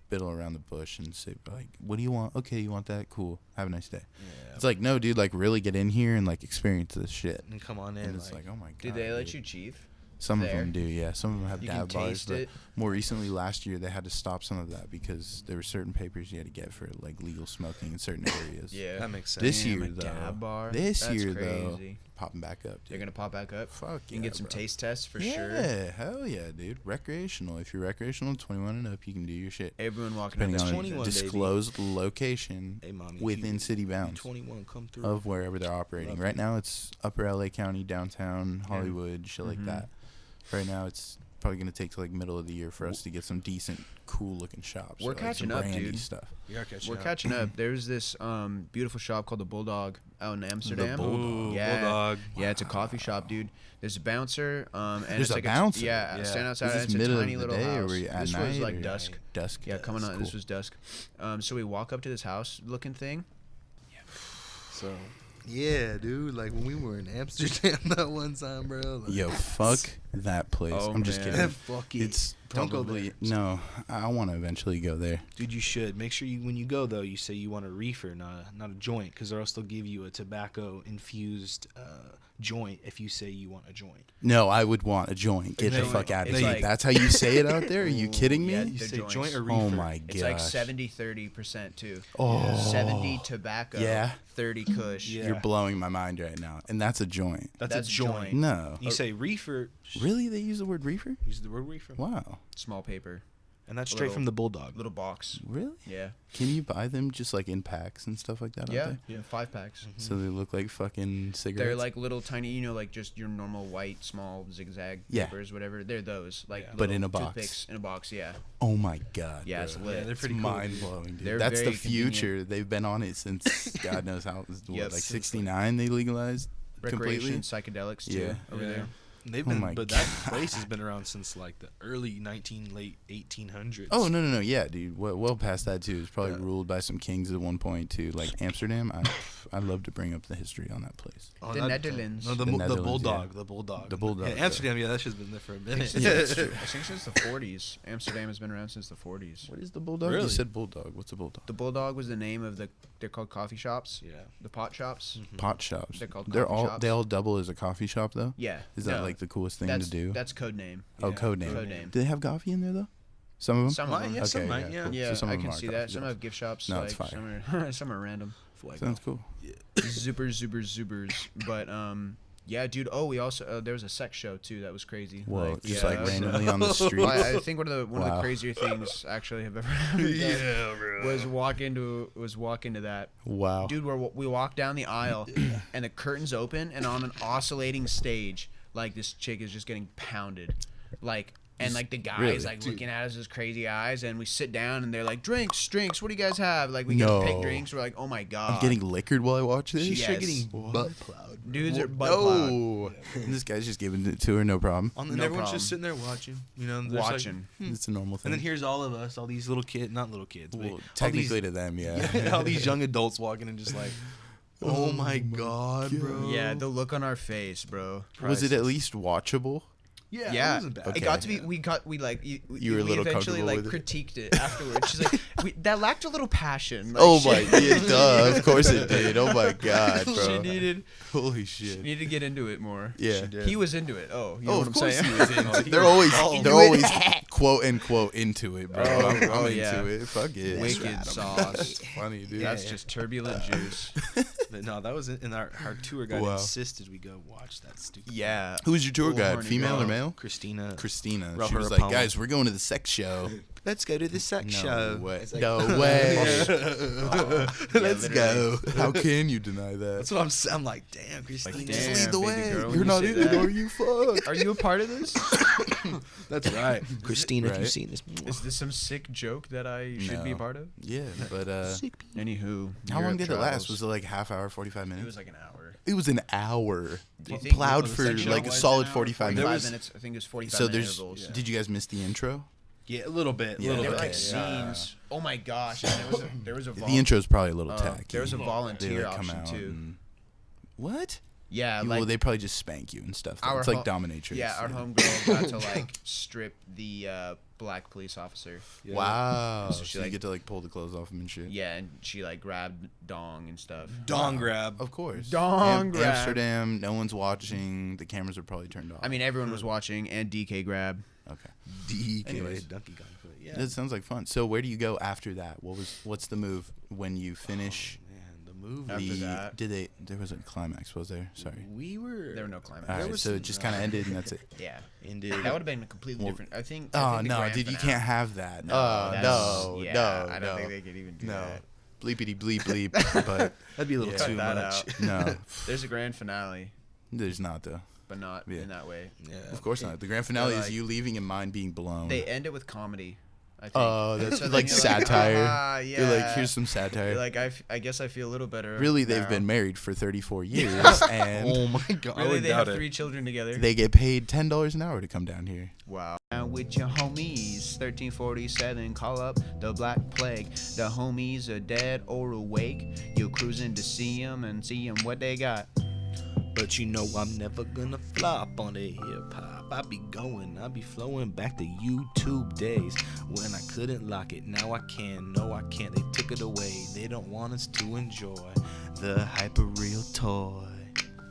fiddle around the bush and say like, what do you want? Okay, you want that? Cool. Have a nice day. Yeah. It's like, no, dude, like really get in here and like experience this shit. And come on in. And it's like, oh my god. Did they let dude. you chief? Some there? of them do, yeah. Some of them have You dab can bars. taste But it. more recently, last year, they had to stop some of that because there were certain papers you had to get for like legal smoking in certain areas. Yeah, that makes sense. This Damn, year, a though, dab bar? this That's year crazy. though, popping back up. Dude. They're gonna pop back up. Fuck You can get some bro. taste tests for yeah, sure. Yeah, hell yeah, dude. Recreational. If you're recreational, 21 and up, you can do your shit. Everyone walking Depending down the on street. a 21, baby. disclosed location Hey, mommy, within you- city you bounds 21, come through. of wherever they're operating. Love Right it. now, it's Upper LA County, downtown, Hollywood, shit like that. Right now, it's probably gonna take to like middle of the year for us to get some decent, cool looking shops. We're or, like, some catching up, brandy dude. Stuff. You're catching We're up. catching up. There's this beautiful shop called the Bulldog out in Amsterdam. Bulldog. Yeah. Bulldog. Yeah, it's a coffee shop, dude. There's a bouncer. And There's it's a like bouncer? Yeah, stand outside. Is this It's a middle of tiny the little day or house. were you at This was night like or- dusk. Dusk. Yeah, coming on. Cool. This was dusk. So we walk up to this house looking thing. So, yeah, dude. Like when we were in Amsterdam that one time, bro. Like, Yo, fuck that place. Oh, I'm just man. kidding. Fuck it. It's Don't go probably there. no. I want to eventually go there. Dude, you should make sure when you go though, you say you want a reefer, not a joint, because or else they'll give you a tobacco infused joint if you say you want a joint. No, I would want a joint. Get the Joint. fuck out of It's here. like- That's how you say it out there? Are you kidding me? Yeah, You they're say joints. joint or reefer. Oh my god. It's like 70-30% too. Oh. 70 tobacco. Yeah. 30 kush. Yeah. You're blowing my mind right now. And that's a joint. That's That's a joint. No. You say reefer. Really? They use the word reefer? Use the word reefer. Wow. Small paper. And that's A straight little- from the Bulldog. Little box. Really? Yeah. Can you buy them just like in packs and stuff like that out Yeah. there? Yeah. 5 packs. So they look like fucking cigarettes? They're like little tiny, like just your normal white small zigzag Yeah. papers, whatever. They're those, like, Yeah. But little in a box. toothpicks in a box. Yeah. Oh my god. Yeah, it's bro. lit. Yeah, they're It's pretty cool, mind dude. blowing, dude. They're That's the very convenient. future. They've been on it since God knows how. Yep. Like 69 they legalized Recreation completely. psychedelics too Yeah. over there. They've Oh been, my but that place has been around since like the early late 1800s. Oh no, yeah, dude. Well past that too. It's probably Yeah. ruled by some kings at one point too. Like Amsterdam, I'd love to bring up the history on that place. Oh, The that- Netherlands. No, The the Netherlands, Bulldog. yeah. The Bulldog. The Bulldog, Yeah, yeah. Amsterdam, yeah, that shit's been there for a minute. Yeah, that's true. I think since the 40s. Amsterdam has been around since the 40s. What is the bulldog? Really? You said bulldog. What's a bulldog? The Bulldog was the name of they're called coffee shops. Yeah. The pot shops. Pot shops. They're called They're coffee all shops. they all double as a coffee shop though. Yeah. Is that No, like the coolest thing that's, to do? That's code name. Oh, Yeah, code name. code name. Do they have coffee in there though? Some of them. Some of Might, them. yeah, some Okay, might, yeah, yeah. cool. Yeah, So some I of them can are see coffee that. Some shops. have gift shops. No, like, it's fire. Some are random. Sounds cool. Zubers. But yeah, dude. Oh, we also there was a sex show too. That was crazy. Whoa, just yeah, like that was- randomly on the street. Well, I think one of the Wow. crazier things actually have ever happened bro. was walk into that. Wow. Dude, we walk down the aisle and the curtains open and on an oscillating stage, like this chick is just getting pounded, like And like the guys Really? like Dude. looking at us with crazy eyes, and we sit down and they're like, drinks. What do you guys have? Like we No. get to pick drinks. We're like, oh my god. I'm getting liquored while I watch this. She's Yes. getting What? butt plowed. Dudes are butt plowed. No. And this guy's just giving it to her, no problem. And No everyone's problem. just sitting there watching. You know, and there's like, Watching. It's a normal thing. and then here's all of us, all these little kids, not little kids, but well, all technically these, to them, yeah. all these young adults walking and just like, oh my god, bro. Yeah, the look on our face, bro. Was it at least watchable? Yeah, Yeah, it wasn't bad. it got to be. We like You were a we little eventually comfortable like with it? critiqued it afterwards. She's like, that lacked a little passion. Like, Oh she- my, yeah, duh. Of course it did. Oh my god, bro. She needed Holy shit. to get into it more. Yeah. She did. He was into it. Oh, you know Oh, what of I'm course saying? he was into it. He They're was always, all quote unquote into it, bro. Oh, I'm oh, into yeah. it. Fuck it. Wicked sauce. That's funny, dude. That's just turbulent juice. But no, that was in our tour guide Wow. insisted we go watch that stupid. Yeah. Who was your tour Little guide? horny Female girl. or male? Christina. Christina. Rub She her was a like, pummel. guys, we're going to the sex show. Let's go to the sex No show. way. It's like- No way. Let's go. How can you deny that? That's what I'm saying. I'm like, damn, Christina. Like, Just damn, lead the baby way. girl, You're you not say in it, that. are you? Fuck. Are you a part of this? That's right. Christina, if Right. you've seen this. Is this some sick joke that I should be a No. part of? Yeah, but Anywho, how long Europe did it last? travels. Was it like half hour, 45 minutes? It was like an hour. It was an hour. Do you think Plowed the for section like a was solid an hour? 45 There 45 was- minutes. I think it was 45 So minute there's. intervals. Did you guys miss the intro? Yeah, a little bit. Yeah, little There bit. were like okay. scenes. Oh my gosh! And there was a The intro's probably a little tacky. there was a They volunteer like come option out too. and- What? Yeah, well, like they probably just spank you and stuff. though. our It's like ho- dominatrix. yeah, our homegirl got to like strip the black police officer. Yeah. Wow. So So, she, you like- get to like pull the clothes off him and shit. Yeah, and she like grabbed dong and stuff. Dong grab. Of course. Dong grab. Amsterdam. No one's watching. The cameras are probably turned off. I mean, everyone was watching, and DK grab. okay. Anyways, Donkey Kong. Yeah. That sounds like fun. So where do you go after that? What's the move when you finish? Oh, man, the movie. After that- There was a climax, was there? Sorry. We were. There were no climax. All There right, was so some- it just kind of ended and that's it. Yeah, Ended. that would have been completely Well, different. I think. Oh the no, grand dude, you finale- can't have that. No, No, that's- no, yeah, no, I don't no, think they could even do no. that. Bleepity bleep bleep. But That'd be a little Yeah. too Cut that much. out. no, There's a grand finale, there's not though. but not Yeah. in that way. Yeah. Of course not. The grand finale like- is you leaving and mine being blown. They end it with comedy. I think. Oh, that's So then like you're satire. "Ah, You're like, yeah." here's some satire. You're like, I guess I feel a little better. Really, they've now. been married for 34 years, and Oh my god. I Really, would they doubt have it. 3 children together. they get paid $10 an hour to come down here. Wow. Down with your homies, 1347, call up the Black Plague. The homies are dead or awake. You're cruising to see them and see them what they got. But you know I'm never gonna flop on the hip hop. I be flowing back to YouTube days when I couldn't lock it. Now I can, no I can't. They took it away. They don't want us to enjoy the hyper real toy.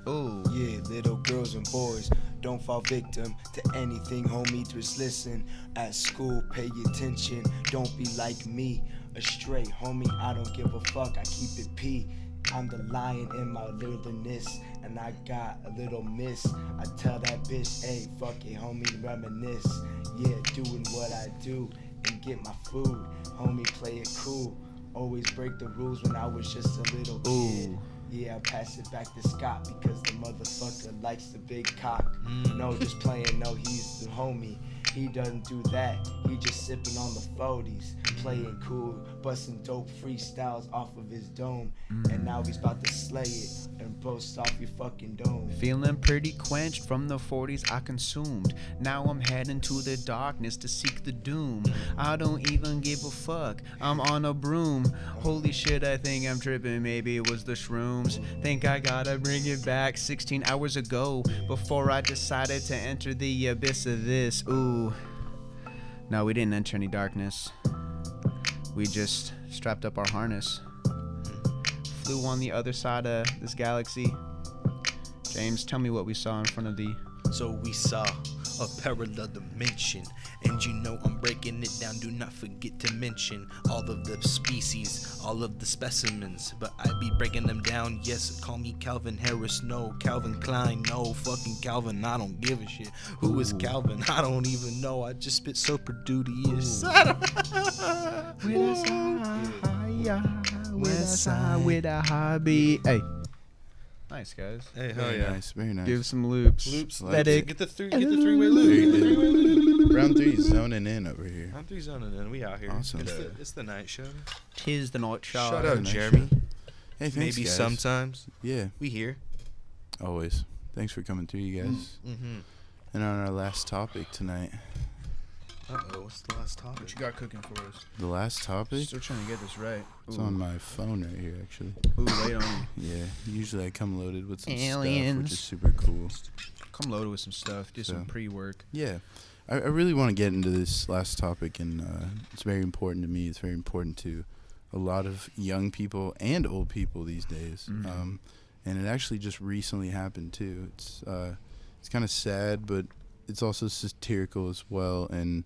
Ooh. Yeah, little girls and boys, don't fall victim to anything, homie. Just listen. At school, pay attention. Don't be like me, a stray homie. I don't give a fuck. I keep it P. I'm the lion in my littleness, and I got a little miss. I tell that bitch, hey, fuck it, homie, reminisce. Yeah, doing what I do and get my food. Homie, play it cool. Always break the rules when I was just a little kid. Ooh. Yeah, I pass it back to Scott because the motherfucker likes the big cock. No, just playing, no, he's the homie. He doesn't do that, he just sipping on the 40s. Playing cool, busting dope freestyles off of his dome. And now he's about to slay it and boast off your fucking dome. Feeling pretty quenched from the 40s I consumed. Now I'm heading to the darkness to seek the doom. I don't even give a fuck, I'm on a broom. Holy shit, I think I'm tripping, maybe it was the shrooms. Think I gotta bring it back 16 hours ago before I decided to enter the abyss of this. Ooh. No, we didn't enter any darkness. We just strapped up our harness. Flew on the other side of this galaxy. James, tell me what we saw in front of the... So we saw a parallel dimension, and you know I'm breaking it down. Do not forget to mention all of the species, all of the specimens, but I be breaking them down. Yes, call me Calvin Harris, no Calvin Klein, no fucking Calvin. I don't give a shit. Who is Calvin? I don't even know. I just spit so produdious. with a hobby. Hey. Nice, guys. Hey, hell Very yeah. nice, very nice. Give some loops. Loops. Like Let it. it Get the three-way loop. Very Get the good. three-way loop. Round 3 zoning in over here. Round 3 zoning in. We out here. Awesome. It's the night show. Tis the night show. Shout the out, night Jeremy. Hey, thanks, Maybe guys. sometimes. Yeah, We here. always. Thanks for coming through, you guys. Mm-hmm. And on our last topic tonight, Uh-oh. What's the last topic? What you got cooking for us? the last topic, Still trying to get this right. it's Ooh. on my phone right here, actually. Ooh, wait on me. Yeah, usually I come loaded with some stuff, Aliens. which is super cool. Come loaded with some stuff. Do some So. pre-work. Yeah, I really want to get into this last topic, and it's very important to me. It's very important to a lot of young people and old people these days. Mhm. And it actually just recently happened too. It's kind of sad, but it's also satirical as well, and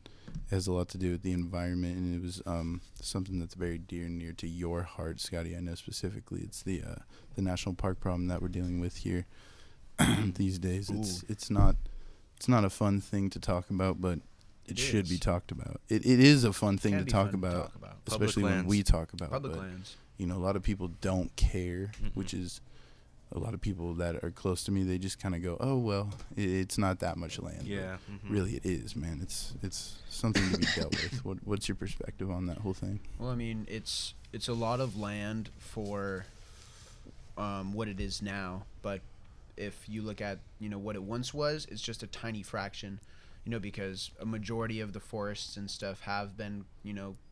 has a lot to do with the environment. And it was something that's very dear and near to your heart, Scotty. I know specifically. It's the national park problem that we're dealing with here these days. It's not a fun thing to talk about, but it should be talked about. It is a fun thing to talk about, especially when we talk about Public it. lands. You know, a lot of people don't care, which is a lot of people that are close to me. They just kind of go, "Oh well, it's not that much land." Yeah. But really, it is, man. It's something to be dealt with. What's your perspective on that whole thing? Well, I mean, it's a lot of land for what it is now, but if you look at what it once was, it's just a tiny fraction. Because a majority of the forests and stuff have been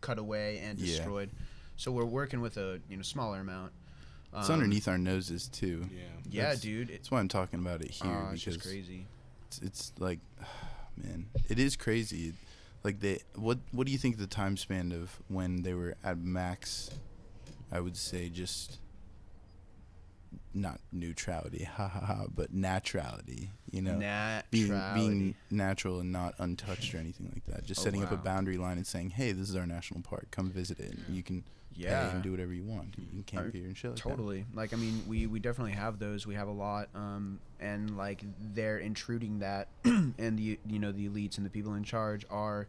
cut away and destroyed. So we're working with a smaller amount. It's underneath our noses too. Yeah, dude. That's why I'm talking about it here, It's because just crazy. it's like, man, it is crazy. Like what do you think the time span of when they were at max? I would say just not neutrality, but naturality. Being natural and not untouched or anything like that. Just setting up a boundary line and saying, "Hey, this is our national park. Come visit it. And you can pay and do whatever you want. You can camp here and shit like that." Totally. Like, I mean, we definitely have those. We have a lot. And like they're intruding that, and the elites and the people in charge are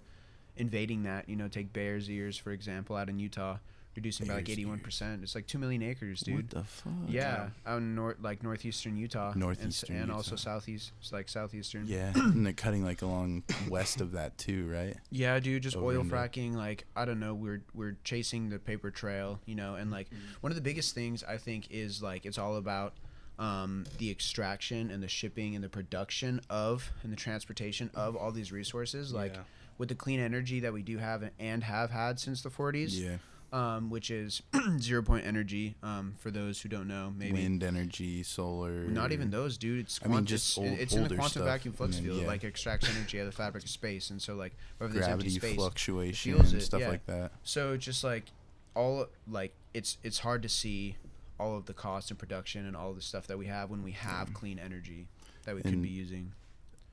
invading that. Take Bears Ears for example, out in Utah. Reducing by like 81%. It's like 2 million acres, dude. What the fuck? Yeah, out in northeastern Utah. And also southeast, like southeastern. Yeah, and they're cutting like along west of that too, right? Yeah, dude, just Over oil into- fracking. Like, I don't know, we're chasing the paper trail, and like one of the biggest things I think is like it's all about the extraction and the shipping and the production of and the transportation of all these resources. Like with the clean energy that we do have and have had since the 40s. Yeah. Which is 0 point energy. For those who don't know, maybe Wind energy, solar. not even those, dude. It's I mean, just it's in the older quantum stuff, vacuum flux and then, field. yeah. Like extracts energy out of the fabric of space, and so like wherever there's empty gravity space, fluctuation feels and it, stuff yeah. like that. So just like all like it's hard to see all of the cost and production and all of the stuff that we have when we have clean energy that we could And be using.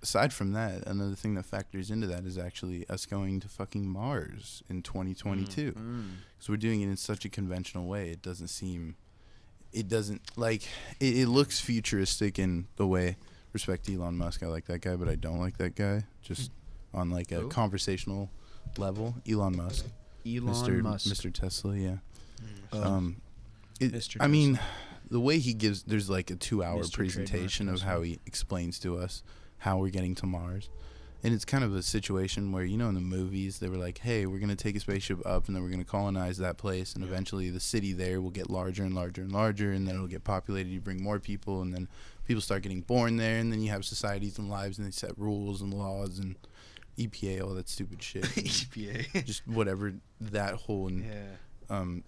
Aside from that, another thing that factors into that is actually us going to fucking Mars in 2022. So we're doing it in such a conventional way. It looks futuristic in the way. Respect to Elon Musk, I like that guy, but I don't like that guy. Just on like a conversational level. Elon Musk. Mr. Tesla, yeah. Mr. I mean, the way he gives, there's like a 2-hour Mr. presentation Trademark of how he explains to us how we're getting to Mars. And it's kind of a situation where, in the movies, they were like, hey, we're going to take a spaceship up and then we're going to colonize that place. And eventually the city there will get larger and larger and larger. And then it'll get populated. You bring more people. And then people start getting born there. And then you have societies and lives. And they set rules and laws and EPA, all that stupid shit. EPA. Just whatever that whole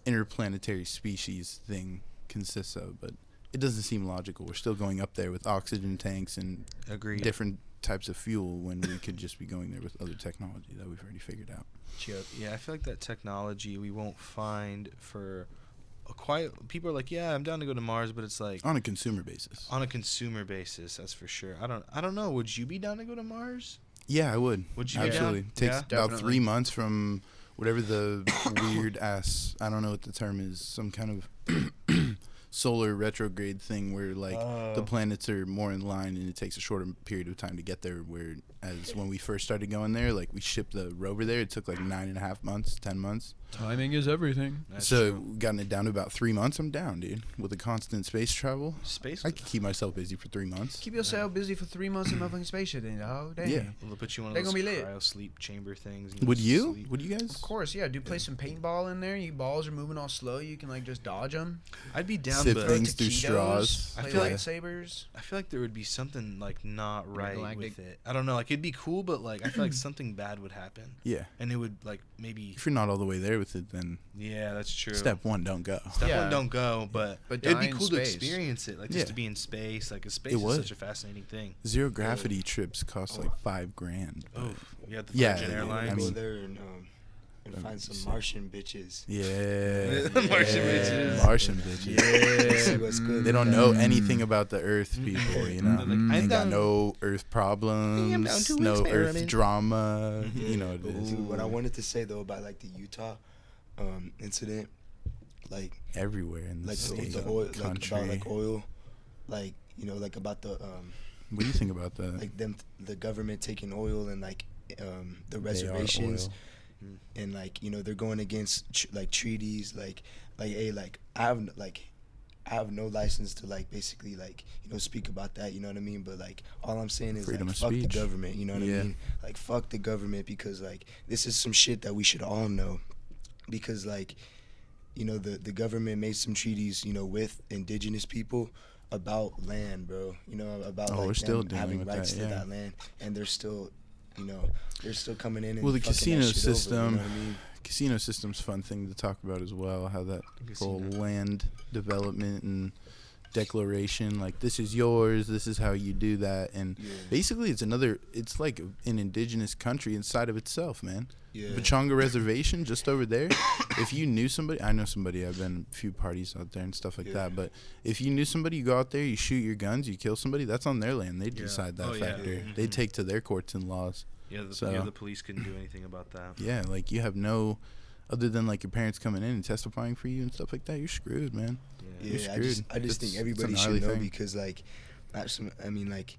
interplanetary species thing consists of. But it doesn't seem logical. We're still going up there with oxygen tanks and different types of fuel when we could just be going there with other technology that we've already figured out. Yeah, I feel like that technology we won't find for people are like, yeah, I'm down to go to Mars, but it's like On a consumer basis. That's for sure. I don't know. Would you be down to go to Mars? Yeah, I would. Would you? Absolutely. Takes about Definitely. 3 months from whatever the weird ass, I don't know what the term is, some kind of solar retrograde thing where like the planets are more in line and it takes a shorter period of time to get there. Whereas when we first started going there, like we shipped the rover there, it took like 9.5 months, 10 months. Timing is everything. That's So true. gotten it down to about 3 months. I'm down, dude. With the constant space travel, I could keep myself busy for 3 months. Keep yourself busy for 3 months in motherfucking spaceship, then, dog. Damn. Yeah. They'll put you on They those gonna be lit. cryo sleep chamber things. Would you? Sleep. Would you guys? Of course, yeah. Do play some paintball in there. You balls are moving all slow. You can like just dodge them. I'd be down, Sip but things through straws. Play I feel like- lightsabers. I feel like there would be something like not right Galactic. with it. I don't know. Like it'd be cool, but like I feel like something bad would happen, Yeah. and it would like maybe. If you're not all the way there with it, then Yeah, that's true. step one, don't go. Step Yeah. one, don't go. But But it'd die be in cool to space. experience it, like Yeah. just to be in space. Like, 'cause space It is would. such a fascinating thing. Zero gravity trips cost like $5,000. but- Oh, you got the Yeah, Virgin yeah, Airlines. I mean- go there and find some Martian bitches. Yeah. Martian bitches. Martian bitches. See what's good. They don't know anything about the Earth people, you know. They're like, I'm Ain't got down- no Earth problems, to no Earth experiment. drama. You know what it is. Dude, what I wanted to say though about like the Utah incident, like Everywhere in the like state, the oil, like country. about like oil, like you know, like about the What do you think about that? like them the government taking oil and like the They are reservations. oil. And like you know they're going against like treaties like hey like I have no license to like basically like you know speak about that, you know what I mean, but like all I'm saying is Freedom like of fuck speech. the government, you know what Yeah. I mean, like fuck the government, because like this is some shit that we should all know, because like you know the government made some treaties, you know, with indigenous people about land, bro, you know, about Oh, we're like still them dealing having with rights that, to yeah. that land, and they're still coming in and Well, the fucking casino that shit over, system, you know what I mean? casino system's a fun thing to talk about as well. How that whole Casino. land development and declaration, like this is yours, this is how you do that, and Yeah. basically it's like an indigenous country inside of itself, man. Yeah. Pechanga Reservation, just over there. If you knew somebody, I know somebody. I've been a few parties out there and stuff like Yeah. that. But if you knew somebody, you go out there, you shoot your guns, you kill somebody. That's on their land. They Yeah. decide that Oh, yeah. factor. Mhm. They take to their courts and laws. Yeah, So- the police couldn't do anything about that. Yeah, like you have no, other than like your parents coming in and testifying for you and stuff like that. You're screwed, man. Yeah. You're Yeah, screwed. I just think It's everybody a should gnarly know, thing. because like, I mean like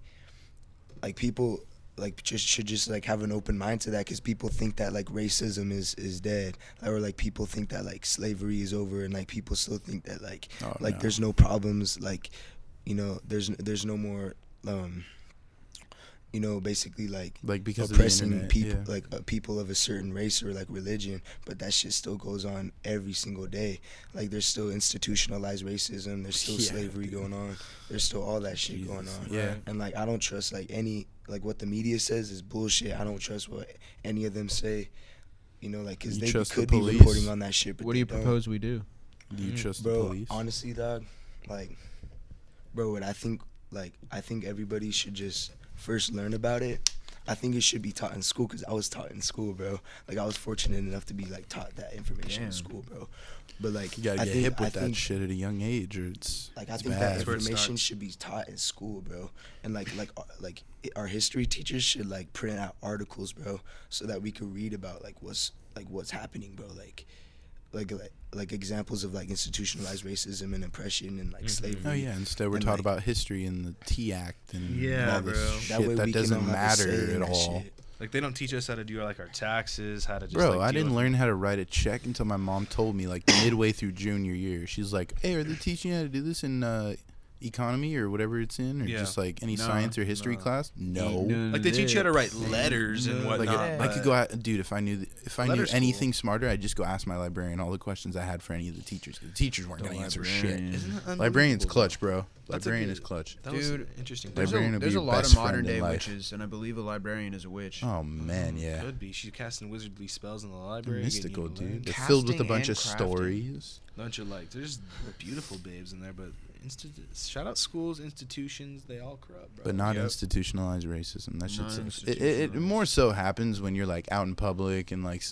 people like just should just like have an open mind to that, because people think that like racism is dead, or like people think that like slavery is over, and like people still think that like Oh, like no. there's no problems, like you know there's no more you know basically like because of the oppressing internet, people yeah. like people of a certain race or like religion, but that shit still goes on every single day. Like there's still institutionalized racism, there's still Yeah, slavery dude. going on, there's still all that shit going Jesus. on. Yeah. And like I don't trust like any like what the media says is bullshit. I don't trust what any of them say, you know, like because You they trust the could be police? reporting on that shit, but What do they you don't. propose we do? Do you trust the Bro, police? honestly, dog, like, bro, what I think everybody should just first learn about it. I think it should be taught in school, because I was taught in school, bro. Like I was fortunate enough to be like taught that information in Damn. school, bro. But like You gotta I get think, hip with I that think, shit at a young age, or it's Like I it's think bad. that That's where it information starts. should be taught in school, bro. And like our history teachers should like print out articles, bro, so that we could read about like what's happening, bro. Like examples of like institutionalized racism and oppression and like slavery. Oh yeah. Instead, we're And, taught like- about history and the T Act and Yeah, all this bro. shit That way that we can doesn't all have a say matter in at that all. shit. Like they don't teach us how to do like our taxes, how to just. Bro, like, I deal didn't with- learn how to write a check until my mom told me, like midway through junior year. She's like, "Hey, are they teaching you how to do this in economy or whatever it's in, or Yeah. just like any No, science or history no. class?" No. Like they teach you how to write letters and Like whatnot. I could go out, dude. If I knew Letter school. anything smarter, I'd just go ask my librarian all the questions I had for any of the teachers. The teachers weren't gonna answer shit. Librarian's clutch, bro. That's a Librarian good- is clutch. That was Dude, interesting. There's Librarian a, would be there's a your lot of best friend modern in day life. witches, and I believe a librarian is a witch. Oh man, yeah. Could be. She's casting wizardly spells in the They're library. mystical, getting you to dude. They're learn. filled with a Casting bunch of and crafting. stories. Bunch of like, there's beautiful babes in there, but shout out schools, institutions, they all corrupt, bro. But not Yep. institutionalized racism. That shit's Not it more so happens when you're like out in public and like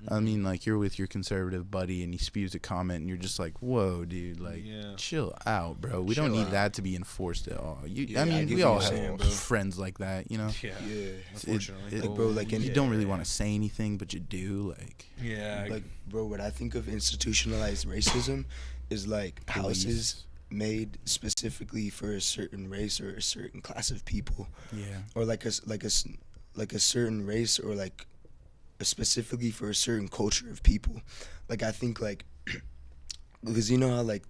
I mean, like you're with your conservative buddy and he spews a comment and you're just like, whoa, dude, like Yeah. chill out, bro. We don't Chill need out. that to be enforced at all. Yeah, I I mean, get we what all you're have saying, bro. friends like that, you know. Yeah. Yeah. Unfortunately. Like, bro, like any you don't really want to say anything, but you do. Like, Yeah. like bro, what I think of institutionalized racism is like houses, made specifically for a certain race or a certain class of people. Yeah. Or like a certain race, or like specifically for a certain culture of people. Like I think like because you know how like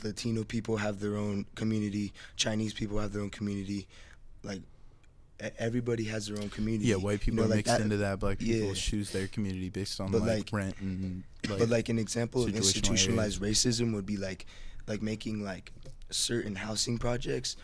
Latino people have their own community, Chinese people have their own community, like everybody has their own community. Yeah, white people are like mixed into that. Black people yeah. choose their community based on But like rent and like. But like an example of situational institutionalized racism would be like making like certain housing projects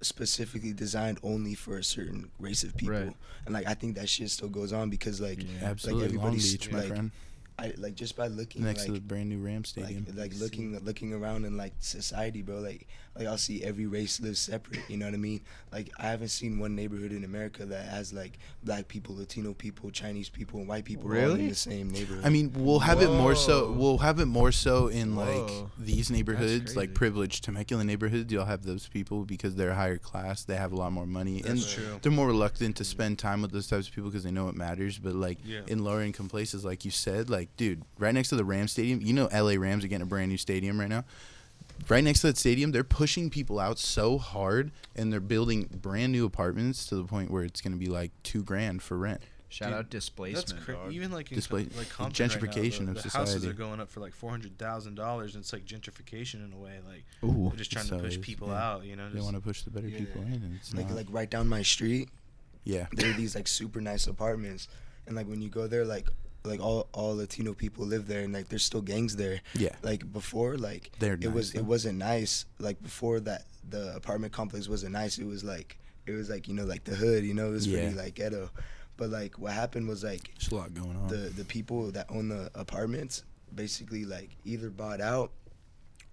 specifically designed only for a certain race of people. Right. And like I think that shit still goes on because like Absolutely, like everybody's Long Beach, my like friend. I like just by looking Next like, to the brand new Ram Stadium. like looking around in like society, bro, like I'll see every race live separate, you know what I mean? Like I haven't seen one neighborhood in America that has like black people, Latino people, Chinese people, and white people all in Really? the same neighborhood. I mean, we'll have it more so. Whoa. We'll have it more so in like Whoa. these neighborhoods, like crazy. privileged Temecula neighborhoods. You'll have those people because they're higher class. They have a lot more money, and That's true. they're more reluctant to spend time with those types of people because they know it matters. But like Yeah. in lower income places, like you said, like dude, right next to the Ram Stadium, you know, LA Rams are getting a brand new stadium right now. Right next to that stadium, they're pushing people out so hard, and they're building brand new apartments to the point where it's going to be like $2,000 for rent. Shout Dude, out displacement, dog. Even like in Display- Compton right now, gentrification of the houses society. are going up for like $400,000, and it's like gentrification in a way. Like Ooh. they're just trying So to push is, people yeah. out. You know, They just, want to push the better people in, and it's like not. like right down my street, Yeah. there are these like super nice apartments, and like when you go there, like all Latino people live there, and like there's still gangs there. Yeah. Like before, like They're it nice, though. wasn't nice. Like before that, the apartment complex wasn't nice. It was like you know, like the hood. You know, it was pretty Yeah. like ghetto. But like what happened was like There's a lot going on. the people that own the apartments basically like either bought out,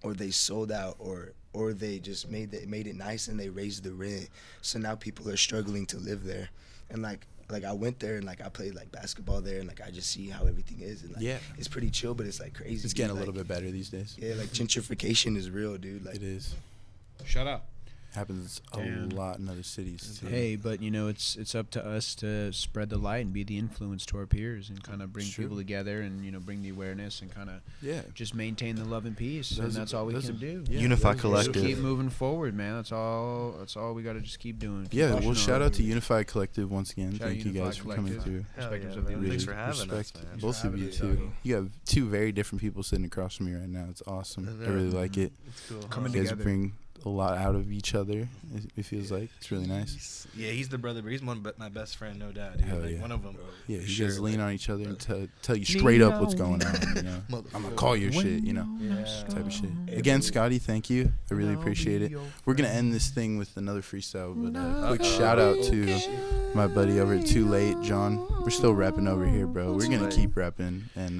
or they sold out, or they just made it nice and they raised the rent. So now people are struggling to live there, and like I went there and like I played like basketball there, and like I just see how everything is, and like Yeah. it's pretty chill, but it's like crazy. It's dude. getting a Like, little bit better these days. Yeah, like gentrification is real, dude. Like It is. shut up. Happens a Damn. lot in other cities too. Hey, but you know, it's up to us to spread the light and be the influence to our peers and kind of bring It's true. people together and, you know, bring the awareness and kind of Yeah. just maintain the love and peace. And that's all we can do. Yeah, Unify those are- Collective. Just keep moving forward, man. That's all we got to just keep doing. Keep Yeah, pushing well, shout on. out to Unify Collective once again. Shout out Thank you Unify guys for coming Collective. through. Perspectives Hell of the yeah, elite. thanks for having us, Respect man. both Thanks for of you having us, too. dog. You have two very different people sitting across from me right now. It's awesome. I really like it. It's cool. Coming You guys together. bring a lot out of each other. It feels like it's really nice. Yeah, he's the brother, but he's my best friend, no doubt. Dude. Hell Like yeah. one of them. Yeah, you Sure, guys lean like- on each other and tell you straight up what's going on. You know, I'm gonna call your shit. You know, Yeah. type of shit. Hey, Again, bro. Scotty, thank you. I really appreciate it. We're gonna end this thing with another freestyle, but quick shout out to my buddy over at Too Late, John. We're still rapping over here, bro. We're gonna keep rapping, and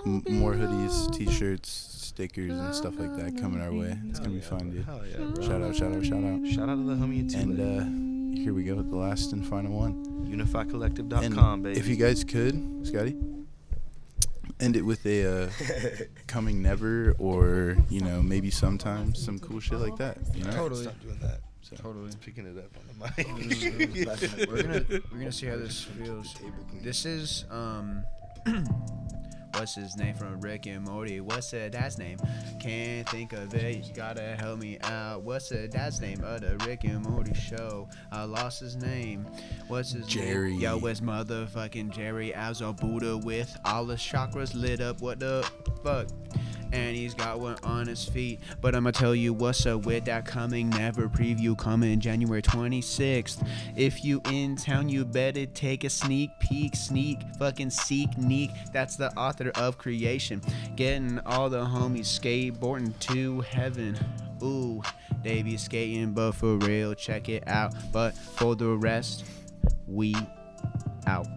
more hoodies, t-shirts, stickers, and stuff like that coming our way. It's gonna be fun, dude. Hell yeah, bro. Shout out. Shout out to the homie at And here we go with the last and final one. UnifyCollective.com, baby. If you guys could, Scotty, end it with a coming never, or you know, maybe sometimes some cool shit like that. You know? Totally. Stop doing that. So, Totally. Picking it up on the mic. We're gonna see how this feels. This is what's his name from Rick and Morty? What's the dad's name? Can't think of it. You gotta help me out. What's the dad's name of the Rick and Morty show? I lost his name. What's his Jerry. name? Yo, it's motherfucking Jerry as a Buddha with all the chakras lit up. What the fuck? And he's got one on his feet. But I'ma tell you what's up with that coming never preview coming January 26th. If you in town, you better take a sneak peek. Sneak, fucking seek, neek. That's the author of creation. Getting all the homies skateboarding to heaven. Ooh, they be skating, but for real, check it out. But for the rest, we out.